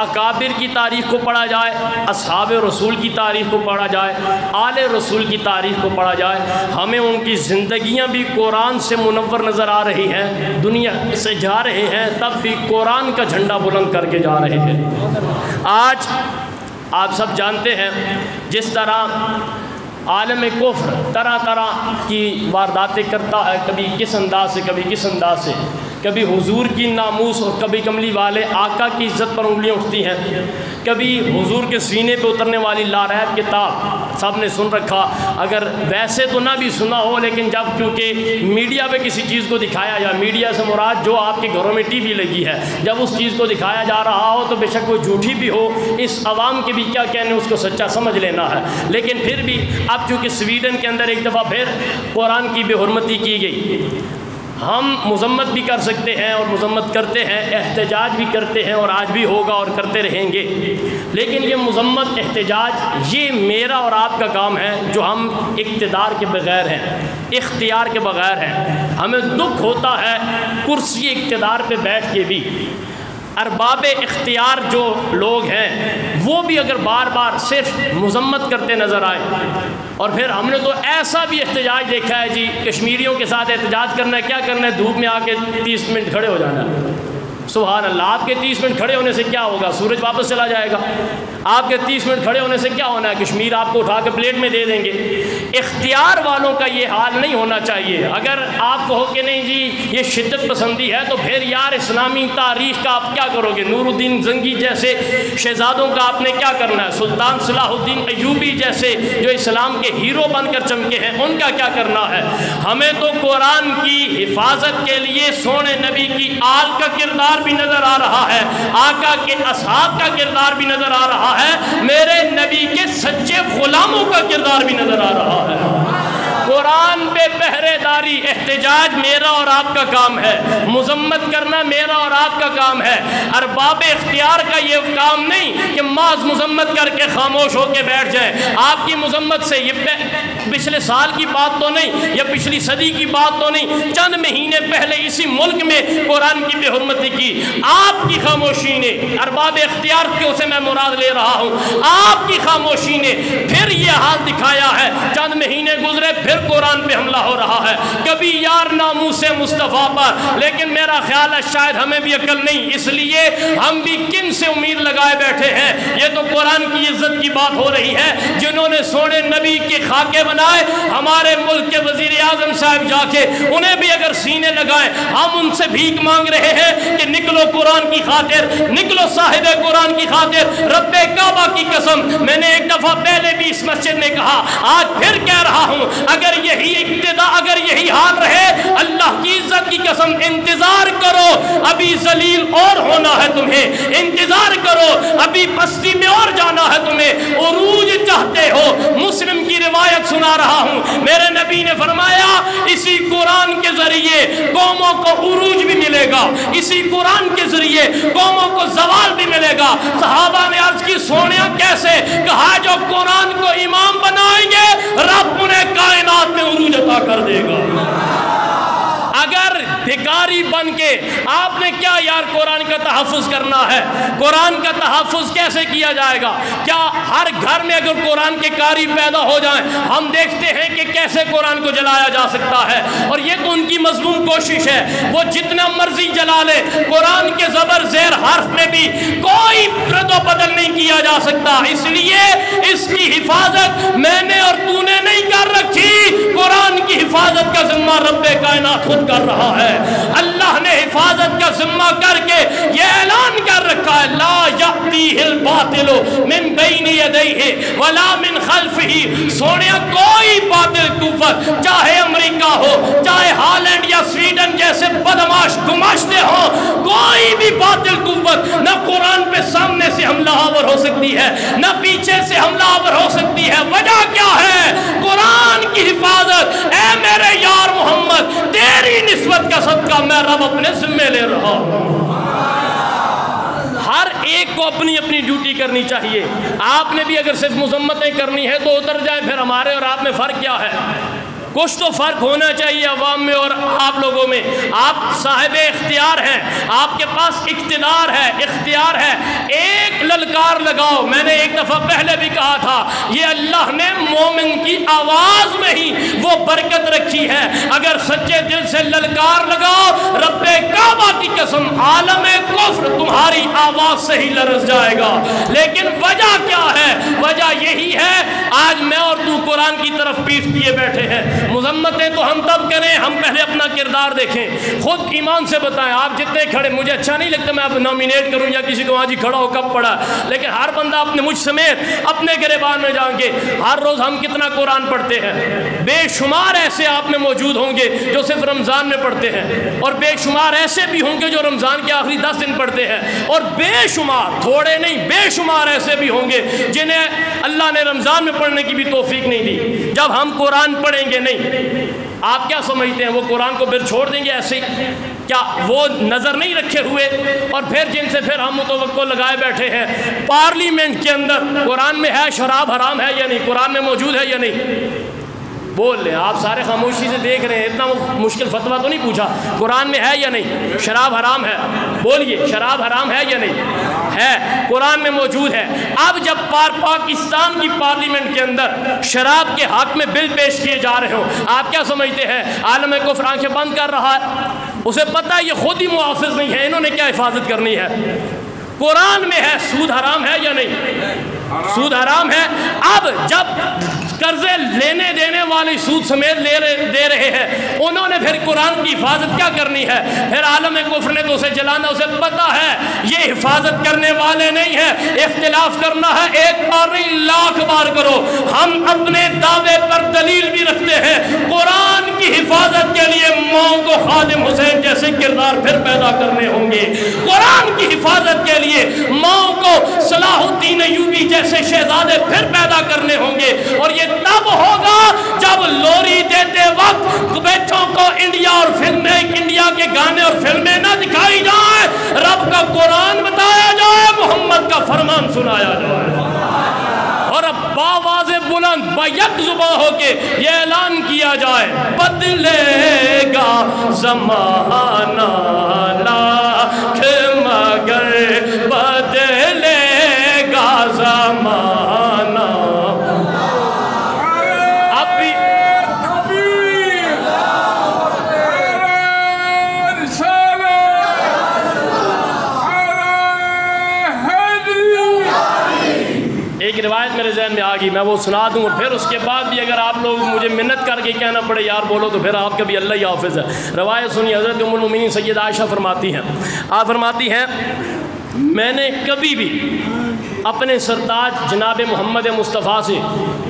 اکابر کی تاریخ کو پڑھا جائے، اصحاب رسول کی تاریخ کو پڑھا جائے، آل رسول کی تاریخ کو پڑھا جائے، ہمیں ان کی زندگیاں بھی قرآن سے منور نظر آ رہی ہیں، دنیا سے جا رہے ہیں تب بھی قرآن کا جھنڈا بلند کر کے جا رہے ہیں۔ آج آپ سب جانتے ہیں جس طرح عالم کفر طرح طرح کی وارداتیں کرتا ہے، کبھی کس انداز سے کبھی کس انداز سے، کبھی حضور کی ناموس اور کبھی کملی والے آقا کی عزت پر انگلیاں اٹھتی ہیں، کبھی حضور کے سینے پہ اترنے والی لاریب کتاب سب نے سن رکھا، اگر ویسے تو نہ بھی سنا ہو لیکن جب کیونکہ میڈیا پہ کسی چیز کو دکھایا جائے، میڈیا سے مراد جو آپ کے گھروں میں ٹی وی لگی ہے، جب اس چیز کو دکھایا جا رہا ہو تو بے شک وہ جھوٹی بھی ہو، اس عوام کے بھی کیا کہنے اس کو سچا سمجھ لینا ہے، لیکن پھر بھی اب چونکہ سویڈن کے اندر ایک دفعہ پھر قرآن کی بے حرمتی کی گئی، ہم مذمت بھی کر سکتے ہیں اور مذمت کرتے ہیں، احتجاج بھی کرتے ہیں اور آج بھی ہوگا اور کرتے رہیں گے، لیکن یہ مذمت احتجاج یہ میرا اور آپ کا کام ہے جو ہم اقتدار کے بغیر ہیں، اختیار کے بغیر ہیں۔ ہمیں دکھ ہوتا ہے کرسی اقتدار پہ بیٹھ کے بھی، ارباب اختیار جو لوگ ہیں وہ بھی اگر بار بار صرف مذمت کرتے نظر آئے، اور پھر ہم نے تو ایسا بھی احتجاج دیکھا ہے جی، کشمیریوں کے ساتھ احتجاج کرنا ہے، کیا کرنا ہے، دھوپ میں آ کے 30 منٹ کھڑے ہو جانا ہے۔ سبحان اللہ، آپ کے 30 منٹ کھڑے ہونے سے کیا ہوگا، سورج واپس چلا جائے گا، آپ کے 30 منٹ کھڑے ہونے سے کیا ہونا ہے، کشمیر آپ کو اٹھا کے پلیٹ میں دے دیں گے۔ اختیار والوں کا یہ حال نہیں ہونا چاہیے۔ اگر آپ کہو کہ نہیں جی یہ شدت پسندی ہے تو پھر یار اسلامی تاریخ کا آپ کیا کرو گے، نور الدین زنگی جیسے شہزادوں کا آپ نے کیا کرنا ہے، سلطان صلاح الدین ایوبی جیسے جو اسلام کے ہیرو بن کر چمکے ہیں ان کا کیا کرنا ہے۔ ہمیں تو قرآن کی حفاظت کے لیے سونے نبی کی آل کا کردار بھی نظر آ رہا ہے، آقا کے اصحاب کا کردار بھی نظر آ رہا ہے، میرے نبی کے سچے غلاموں کا کردار بھی نظر آ رہا ہے۔ قرآن پہ پہرے داری احتجاج میرا اور آپ کا کام ہے، مذمت کرنا میرا اور آپ کا کام ہے، ارباب اختیار کا یہ کام نہیں کہ محض مذمت کر کے خاموش ہو کے بیٹھ جائیں۔ آپ کی مذمت سے یہ پچھلے سال کی بات تو نہیں یا پچھلی صدی کی بات تو نہیں، چند مہینے پہلے اسی ملک میں قرآن کی بے حرمتی کی آپ کی خاموشی نے، ارباب اختیار کو سے میں مراد لے رہا ہوں، آپ کی خاموشی نے پھر یہ حال دکھایا ہے۔ چند مہینے گزرے پھر قرآن پہ حملہ ہو رہا ہے، کبھی یار ناموس مصطفیٰ پر، لیکن میرا خیال ہے شاید ہمیں بھی عقل نہیں، اس لیے ہم بھی کن سے امید لگائے بیٹھے ہیں۔ یہ تو قرآن کی عزت کی بات ہو رہی ہے، جنہوں نے سونے نبی کے خاکے بنائے، ہمارے ملک کے وزیر اعظم صاحب جا کے انہیں بھی اگر سینے لگائے، ہم ان سے بھیک مانگ رہے ہیں کہ نکلو قرآن کی خاطر، نکلو صاحب قرآن کی خاطر، رب کعبہ کی قسم، میں نے ایک دفعہ پہلے بھی اس مسجد میں کہا، آج پھر کہہ رہا ہوں، اگر یہی یہی حال رہے، اللہ کی عزت کی قسم انتظار کرو، ابھی ذلیل اور ہونا ہے تمہیں، انتظار کرو، ابھی پستی میں اور جانا ہے تمہیں، عروج چاہتے ہو۔ مسلم کی روایت سنا رہا ہوں، میرے نبی نے فرمایا اسی قرآن کے ذریعے قوموں کو عروج بھی ملے گا، اسی قرآن کے ذریعے قوموں کو زوال بھی ملے گا۔ صحابہ نے عرض کی سونیا کیسے؟ کہا جو قرآن کو امام بنائیں گے رب انہیں کائنات میں عروج عطا کر دے گا۔ اگر بھکاری بن کے آپ نے کیا یار قرآن کا تحفظ کرنا ہے، قرآن کا تحفظ کیسے کیا جائے گا؟ کیا ہر گھر میں اگر قرآن کے قاری پیدا ہو جائیں، ہم دیکھتے ہیں کہ کیسے قرآن کو جلایا جا سکتا ہے، اور یہ تو ان کی مضمون کوشش ہے، وہ جتنا مرضی جلا لے، قرآن کے زبر زیر حرف میں بھی کوئی رد و بدل نہیں کیا جا سکتا۔ اس لیے اس کی حفاظت میں نے اور تو نے نہیں کر رکھی، قرآن کی حفاظت کا ذمہ رب کائنات خود کر رہا ہے۔ اللہ نے حفاظت کا ذمہ کر کے یہ اعلان کر رکھا ہے، لا یأتیہ الباطل من بین یدیہ ولا من خلفہ۔ سونیا کوئی باطل قوت، چاہے امریکہ ہو، چاہے ہالینڈ یا سویڈن جیسے بدماش گماشتے ہوں، کوئی بھی باطل قوت نہ قرآن پہ سامنے سے حملہ آور ہو سکتی ہے، نہ پیچھے سے حملہ آور ہو سکتی ہے۔ وجہ کیا ہے؟ قرآن کی حفاظت۔ اے میرے یار محمد، تیری نسبت کا صدقہ میں رب اپنے ذمہ لے رہا ہوں۔ ہر ایک کو اپنی اپنی ڈیوٹی کرنی چاہیے۔ آپ نے بھی اگر صرف مذمتیں کرنی ہے تو اتر جائیں، پھر ہمارے اور آپ میں فرق کیا ہے؟ کچھ تو فرق ہونا چاہیے عوام میں اور آپ لوگوں میں۔ آپ صاحب اختیار ہیں، آپ کے پاس اقتدار ہے، اختیار ہے، ایک للکار لگاؤ۔ میں نے ایک دفعہ پہلے بھی کہا تھا، یہ اللہ نے مومن کی آواز میں ہی وہ برکت رکھی ہے۔ اگر سچے دل سے للکار لگاؤ، رب کعبہ کی قسم عالم کفر تمہاری آواز سے ہی لرز جائے گا۔ لیکن وجہ کیا ہے؟ وجہ یہی ہے آج میں اور تو قرآن کی طرف پیٹھ کیے بیٹھے ہیں۔ مذمتیں تو ہم تب کریں، ہم پہلے اپنا کردار دیکھیں، خود ایمان سے بتائیں۔ آپ جتنے کھڑے، مجھے اچھا نہیں لگتا میں آپ نامینیٹ کروں یا کسی کو جی کھڑا ہو کب پڑھا، لیکن ہر بندہ اپنے مجھ سمیت اپنے گریبان میں جان کے ہر روز ہم کتنا قرآن پڑھتے ہیں؟ بے شمار ایسے آپ میں موجود ہوں گے جو صرف رمضان میں پڑھتے ہیں، اور بے شمار ایسے بھی ہوں گے جو رمضان کے آخری 10 دن پڑھتے ہیں، اور بے شمار، تھوڑے نہیں بے شمار ایسے بھی ہوں گے جنہیں اللہ نے رمضان میں پڑھنے کی بھی توفیق نہیں دی۔ جب ہم قرآن پڑھیں گے نہیں، آپ کیا سمجھتے ہیں وہ قرآن کو پھر چھوڑ دیں گے ایسے ہی؟ کیا وہ نظر نہیں رکھے ہوئے؟ اور پھر جن سے پھر ہم متوقع لگائے بیٹھے ہیں، پارلیمنٹ کے اندر قرآن میں ہے شراب حرام ہے یا نہیں؟ قرآن میں موجود ہے یا نہیں؟ بول لیں، آپ سارے خاموشی سے دیکھ رہے ہیں، اتنا مشکل فتویٰ تو نہیں پوچھا، قرآن میں ہے یا نہیں شراب حرام ہے؟ بولیے، شراب حرام ہے یا نہیں؟ ہے، قرآن میں موجود ہے۔ اب جب پاکستان کی پارلیمنٹ کے اندر شراب کے حق میں بل پیش کیے جا رہے ہوں، آپ کیا سمجھتے ہیں عالم کفر آنکھیں بند کر رہا ہے؟ اسے پتہ ہے یہ خود ہی محافظ نہیں ہے، انہوں نے کیا حفاظت کرنی ہے؟ قرآن میں ہے سود حرام ہے یا نہیں؟ سود حرام ہے۔ اب جب قرضے لینے دینے والے سود سمیت دے رہے ہیں، انہوں نے پھر قرآن کی حفاظت کیا کرنی ہے؟ پھر عالم کفر نے تو اسے جلانا، اسے پتہ ہے یہ حفاظت کرنے والے نہیں ہیں، اختلاف کرنا ہے ایک بار نہیں لاکھ بار کرو۔ ہم اپنے دعوے پر دلیل بھی رکھتے ہیں، قرآن کی حفاظت کے لیے ماؤں کو خادم حسین جیسے کردار پھر پیدا کرنے ہوں گے، قرآن کی حفاظت کے لیے ماؤں کو صلاح الدین ایوبی جیسے شہزادے پھر پیدا کرنے ہوں گے، اور یہ تب ہوگا جب لوری دیتے وقت بچوں کو انڈیا اور فلمیں، انڈیا کے گانے اور فلمیں نہ دکھائی جائیں، رب کا قرآن بتایا جائے، محمد کا فرمان سنایا جائے، اور اب باواز بلند بیک زباں ہو کے یہ اعلان کیا جائے، بدلے گا زمانہ لاکھ مگر بدلے گا زمانہ۔ ایک روایت میرے ذہن میں آ گئی، میں وہ سنا دوں، اور پھر اس کے بعد بھی اگر آپ لوگ مجھے منت کر کے کہنا پڑے یار بولو تو پھر آپ کا بھی اللہ ہی حافظ ہے۔ روایت سنی، حضرت ام المؤمنین سیدہ عائشہ فرماتی ہیں، آپ فرماتی ہیں میں نے کبھی بھی اپنے سرتاج جناب محمد مصطفیٰ سے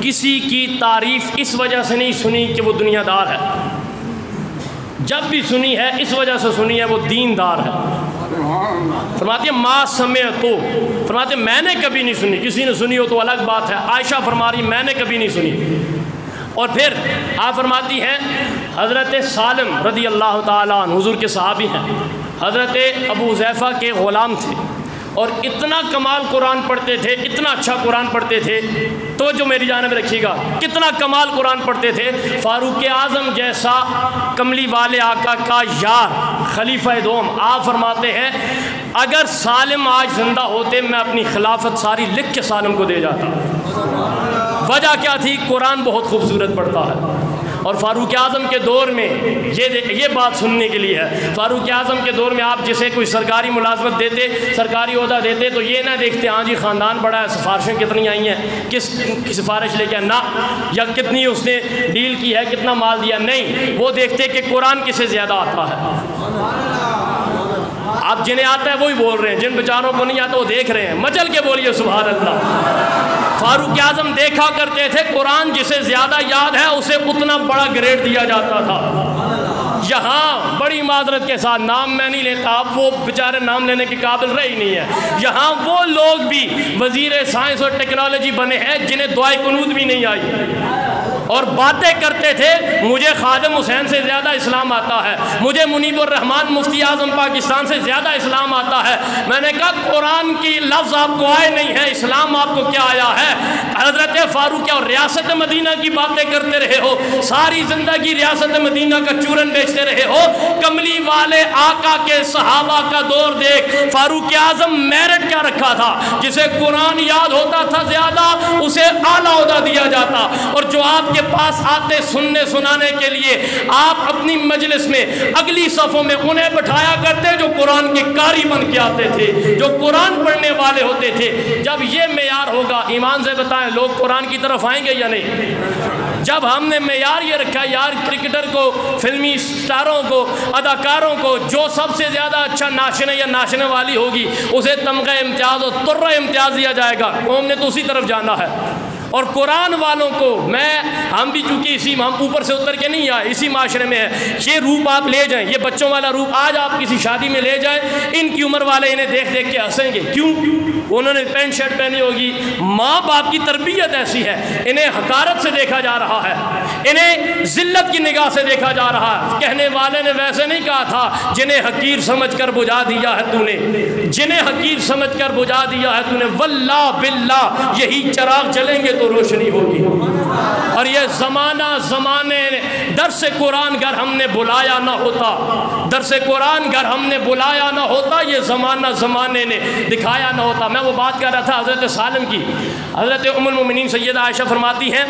کسی کی تعریف اس وجہ سے نہیں سنی کہ وہ دنیا دار ہے، جب بھی سنی ہے اس وجہ سے سنی ہے وہ دیندار ہے۔ فرماتی ہے ما سمعتو، فرماتے ہیں میں نے کبھی نہیں سنی، کسی نے سنی ہو تو الگ بات ہے، عائشہ فرما رہی میں نے کبھی نہیں سنی۔ اور پھر آپ فرماتی ہیں حضرت سالم رضی اللہ تعالیٰ عنہ حضور کے صحابی ہیں، حضرت ابو حذیفہ کے غلام تھے اور اتنا کمال قرآن پڑھتے تھے، اتنا اچھا قرآن پڑھتے تھے، تو جو میری جانب رکھیے گا کتنا کمال قرآن پڑھتے تھے، فاروق اعظم جیسا کملی والے آقا کا یار خلیفہ دوم آپ فرماتے ہیں اگر سالم آج زندہ ہوتے میں اپنی خلافت ساری لکھ کے سالم کو دے جاتا۔ وجہ کیا تھی؟ قرآن بہت خوبصورت پڑھتا ہے۔ اور فاروق اعظم کے دور میں یہ بات سننے کے لیے ہے، فاروق اعظم کے دور میں آپ جسے کوئی سرکاری ملازمت دیتے، سرکاری عہدہ دیتے تو یہ نہ دیکھتے ہاں جی خاندان بڑا ہے، سفارشیں کتنی آئی ہیں، کس سفارش لے کے نہ، یا کتنی اس نے ڈیل کی ہے، کتنا مال دیا، نہیں، وہ دیکھتے کہ قرآن کسے زیادہ آتا ہے۔ آپ جنہیں آتا ہے وہی بول رہے ہیں، جن بیچاروں کو نہیں آتا وہ دیکھ رہے ہیں، مچل کے بولیے سبحان اللہ۔ فاروق اعظم دیکھا کرتے تھے قرآن جسے زیادہ یاد ہے اسے اتنا بڑا گریڈ دیا جاتا تھا۔ یہاں بڑی معذرت کے ساتھ نام میں نہیں لیتا، اب وہ بیچارے نام لینے کے قابل رہے ہی نہیں ہے، یہاں وہ لوگ بھی وزیر سائنس اور ٹیکنالوجی بنے ہیں جنہیں دعائے قنوت بھی نہیں آئی اور باتیں کرتے تھے مجھے خادم حسین سے زیادہ اسلام آتا ہے، مجھے منیب الرحمان مفتی اعظم پاکستان سے زیادہ اسلام آتا ہے۔ میں نے کہا قرآن کی لفظ آپ کو آئے نہیں ہے، اسلام آپ کو کیا آیا ہے؟ حضرت فاروق اور ریاست مدینہ کی باتیں کرتے رہے ہو، ساری زندگی ریاست مدینہ کا چورن بیچتے رہے ہو، کملی والے آقا کے صحابہ کا دور دیکھ، فاروق اعظم میرٹ کیا رکھا تھا، جسے قرآن یاد ہوتا تھا زیادہ اسے اعلیٰ عہدہ دیا جاتا، اور جو آپ کے پاس آتے سننے سنانے کے لیے آپ اپنی مجلس میں اگلی صفوں میں انہیں بٹھایا کرتے جو قرآن کے قاری بن کے آتے تھے، جو قرآن پڑھنے والے ہوتے تھے۔ جب یہ معیار ہوگا ایمان سے بتائیں لوگ قرآن کی طرف آئیں گے یا نہیں؟ جب ہم نے معیار یہ رکھا یار کرکٹر کو، فلمی سٹاروں کو، اداکاروں کو جو سب سے زیادہ اچھا ناچنے یا ناچنے والی ہوگی اسے تمغہ امتیاز اور ترہ امتیاز دیا جائے گا، قوم نے تو اسی طرف جانا ہے۔ اور قرآن والوں کو ہم بھی چونکہ ہم اوپر سے اتر کے نہیں آئے، اسی معاشرے میں ہے، یہ روپ آپ لے جائیں، یہ بچوں والا روپ آج آپ کسی شادی میں لے جائیں، ان کی عمر والے انہیں دیکھ دیکھ کے ہنسیں گے، کیوں؟ انہوں نے پینٹ شرٹ پہنی ہوگی، ماں باپ کی تربیت ایسی ہے، انہیں حقارت سے دیکھا جا رہا ہے، انہیں ذلت کی نگاہ سے دیکھا جا رہا ہے۔ کہنے والے نے ویسے نہیں کہا تھا جنہیں حقیر سمجھ کر بجھا دیا ہے تو نے، جنہیں حقیر سمجھ کر بجھا دیا ہے تو نے، واللہ باللہ یہی چراغ جلیں گے تو روشنی ہوگی۔ اور یہ زمانے درس قرآن گر ہم نے بلایا نہ ہوتا، درس قرآن گر ہم نے بلایا نہ ہوتا، یہ زمانے نے دکھایا نہ ہوتا۔ میں وہ بات کر رہا تھا حضرت سالم کی، حضرت ام المومنین سیدہ عائشہ فرماتی ہیں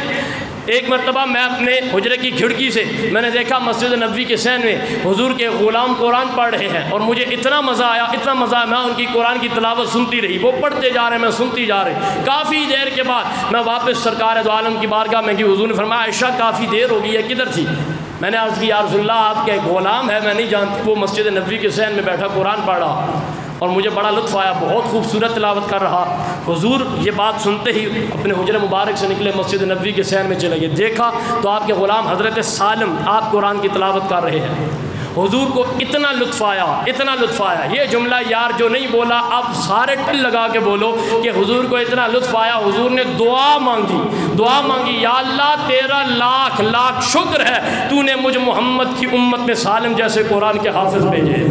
ایک مرتبہ میں اپنے حجرے کی کھڑکی سے میں نے دیکھا مسجد نبوی کے صحن میں حضور کے غلام قرآن پڑھ رہے ہیں، اور مجھے اتنا مزہ آیا، میں ان کی قرآن کی تلاوت سنتی رہی، وہ پڑھتے جا رہے ہیں میں سنتی جا رہی۔ کافی دیر کے بعد میں واپس سرکار دو عالم کی بارگاہ میں گئی، حضور نے فرمایا عائشہ کافی دیر ہو گئی ہے، کدھر تھی؟ میں نے عرض کی یا رسول اللہ آپ کے غلام ہے، میں نہیں جانتی، وہ مسجد نبوی کے صحن میں بیٹھا قرآن پڑھ رہا اور مجھے بڑا لطف آیا، بہت خوبصورت تلاوت کر رہا۔ حضور یہ بات سنتے ہی اپنے حجرہ مبارک سے نکلے، مسجد نبوی کے صحن میں چلے گئے، دیکھا تو آپ کے غلام حضرت سالم آپ قرآن کی تلاوت کر رہے ہیں۔ حضور کو اتنا لطف آیا، اتنا لطف آیا، یہ جملہ یار جو نہیں بولا اب سارے ٹل لگا کے بولو کہ حضور کو اتنا لطف آیا، حضور نے دعا مانگی، یا اللہ تیرا لاکھ لاکھ شکر ہے تو نے مجھ محمد کی امت میں سالم جیسے قرآن کے حافظ بھیجے۔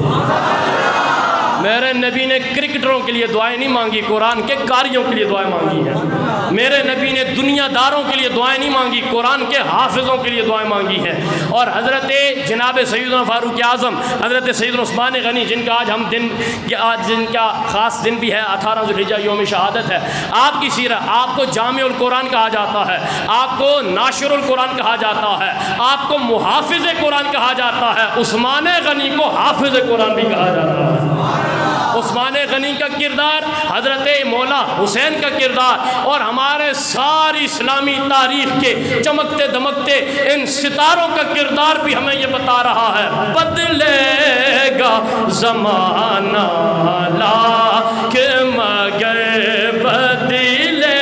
میرے نبی نے کرکٹروں کے لیے دعائیں نہیں مانگی، قرآن کے قاریوں کے لیے دعائیں مانگی ہیں۔ میرے نبی نے دنیا داروں کے لیے دعائیں نہیں مانگی، قرآن کے حافظوں کے لیے دعائیں مانگی ہیں۔ اور حضرت جناب سیدنا فاروق اعظم، حضرت سیدنا عثمان غنی جن کا آج جن کا خاص دن بھی ہے 18 ذوالحجہ یوم شہادت ہے، آپ کی سیرت، آپ کو جامع القرآن کہا جاتا ہے، آپ کو ناشر القرآن کہا جاتا ہے، آپ کو محافظ قرآن کہا جاتا ہے، عثمان غنی کو حافظ قرآن بھی کہا جاتا ہے۔ عثمان غنی کا کردار، حضرت مولا حسین کا کردار، اور ہمارے ساری اسلامی تاریخ کے چمکتے دمکتے ان ستاروں کا کردار بھی ہمیں یہ بتا رہا ہے، بدلے گا زمانہ لیکن مگر بدلے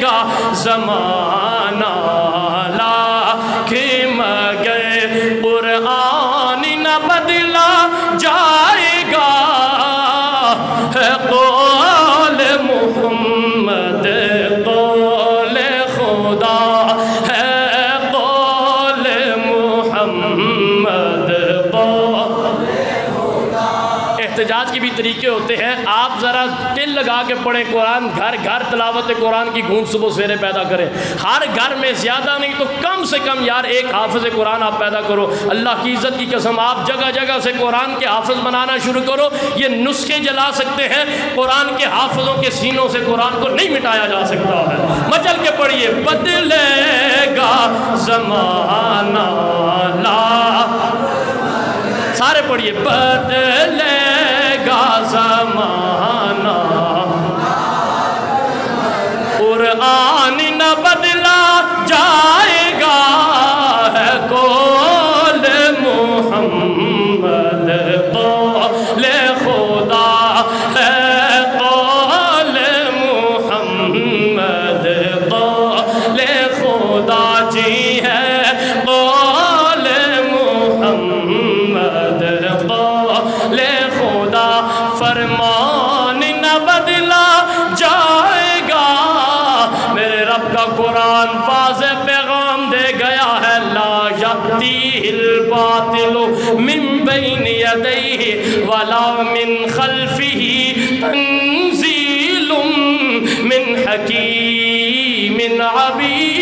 گا زمانہ لیکن مگر قرآن طریقے ہوتے ہیں. آپ ذرا دل لگا کے پڑھیں قرآن, گھر گھر تلاوت قرآن کی گونج صبح سویرے پیدا کریں. ہر گھر میں زیادہ نہیں تو کم سے کم یار ایک حافظ قرآن آپ پیدا کرو. اللہ کی عزت کی قسم آپ جگہ جگہ سے قرآن کے حافظ بنانا شروع کرو. یہ نسخے جلا سکتے ہیں, قرآن کے حافظوں کے سینوں سے قرآن کو نہیں مٹایا جا سکتا ہے. مچل کے پڑھیے. بدلے گا زمانہ لا, سارے پڑھیے. بدلے گا زمانہ, قرآن نہ بدلا جائے گا, ہے قول محمد قول خدا, ہے قول محمد قول خدا جی, ہے قول محمد قول خدا. فرمان نہ بدلا جائے گا, میرے رب کا قرآن واضح پیغام دے گیا ہے. لا یأتیہ الباطل من بین یدیہ ولا من خلفہ تنزیل من حکیم عبید.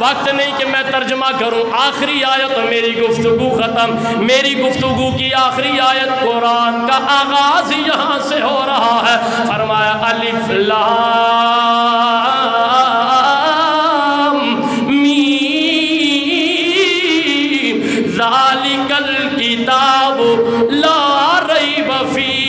وقت نہیں کہ میں ترجمہ کروں. آخری آیت میری گفتگو ختم. میری گفتگو کی آخری آیت قرآن کا آغاز یہاں سے ہو رہا ہے. فرمایا الف لام میم ذالک الکتاب لا ریب فیہ.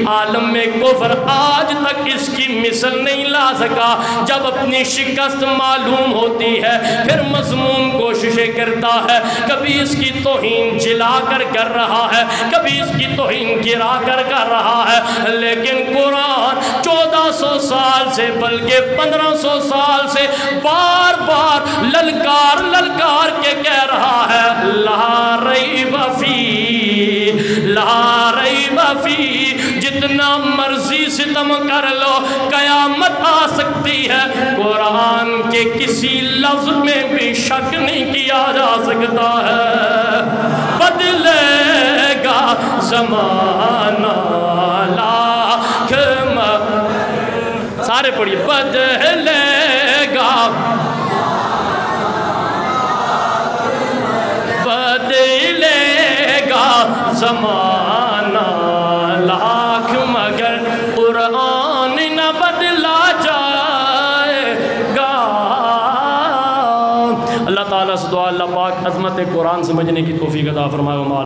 عالم میں کفر آج تک اس کی مثل نہیں لا سکا. جب اپنی شکست معلوم ہوتی ہے پھر مضمون کوششیں کرتا ہے. کبھی اس کی توہین جلا کر رہا ہے, کبھی اس کی توہین گرا کر رہا ہے. لیکن قرآن 1400 سال سے بلکہ 1500 سال سے بار بار للکار للکار کے کہہ رہا ہے لا ریب فیہ, لا ریب فیہ. جتنا مرضی ستم کر لو قیامت آ سکتی ہے, قرآن کے کسی لفظ میں بھی شک نہیں کیا جا سکتا ہے. بدلے گا زمانہ لاکھ, سارے پڑھیے. بدلے گا, بدلے گا زمانہ لاکھ مگر قرآن نہ بدلا جائے گا. اللہ تعالیٰ سے دعا اللہ پاک عظمت قرآن سمجھنے کی توفیق عطا فرمائے.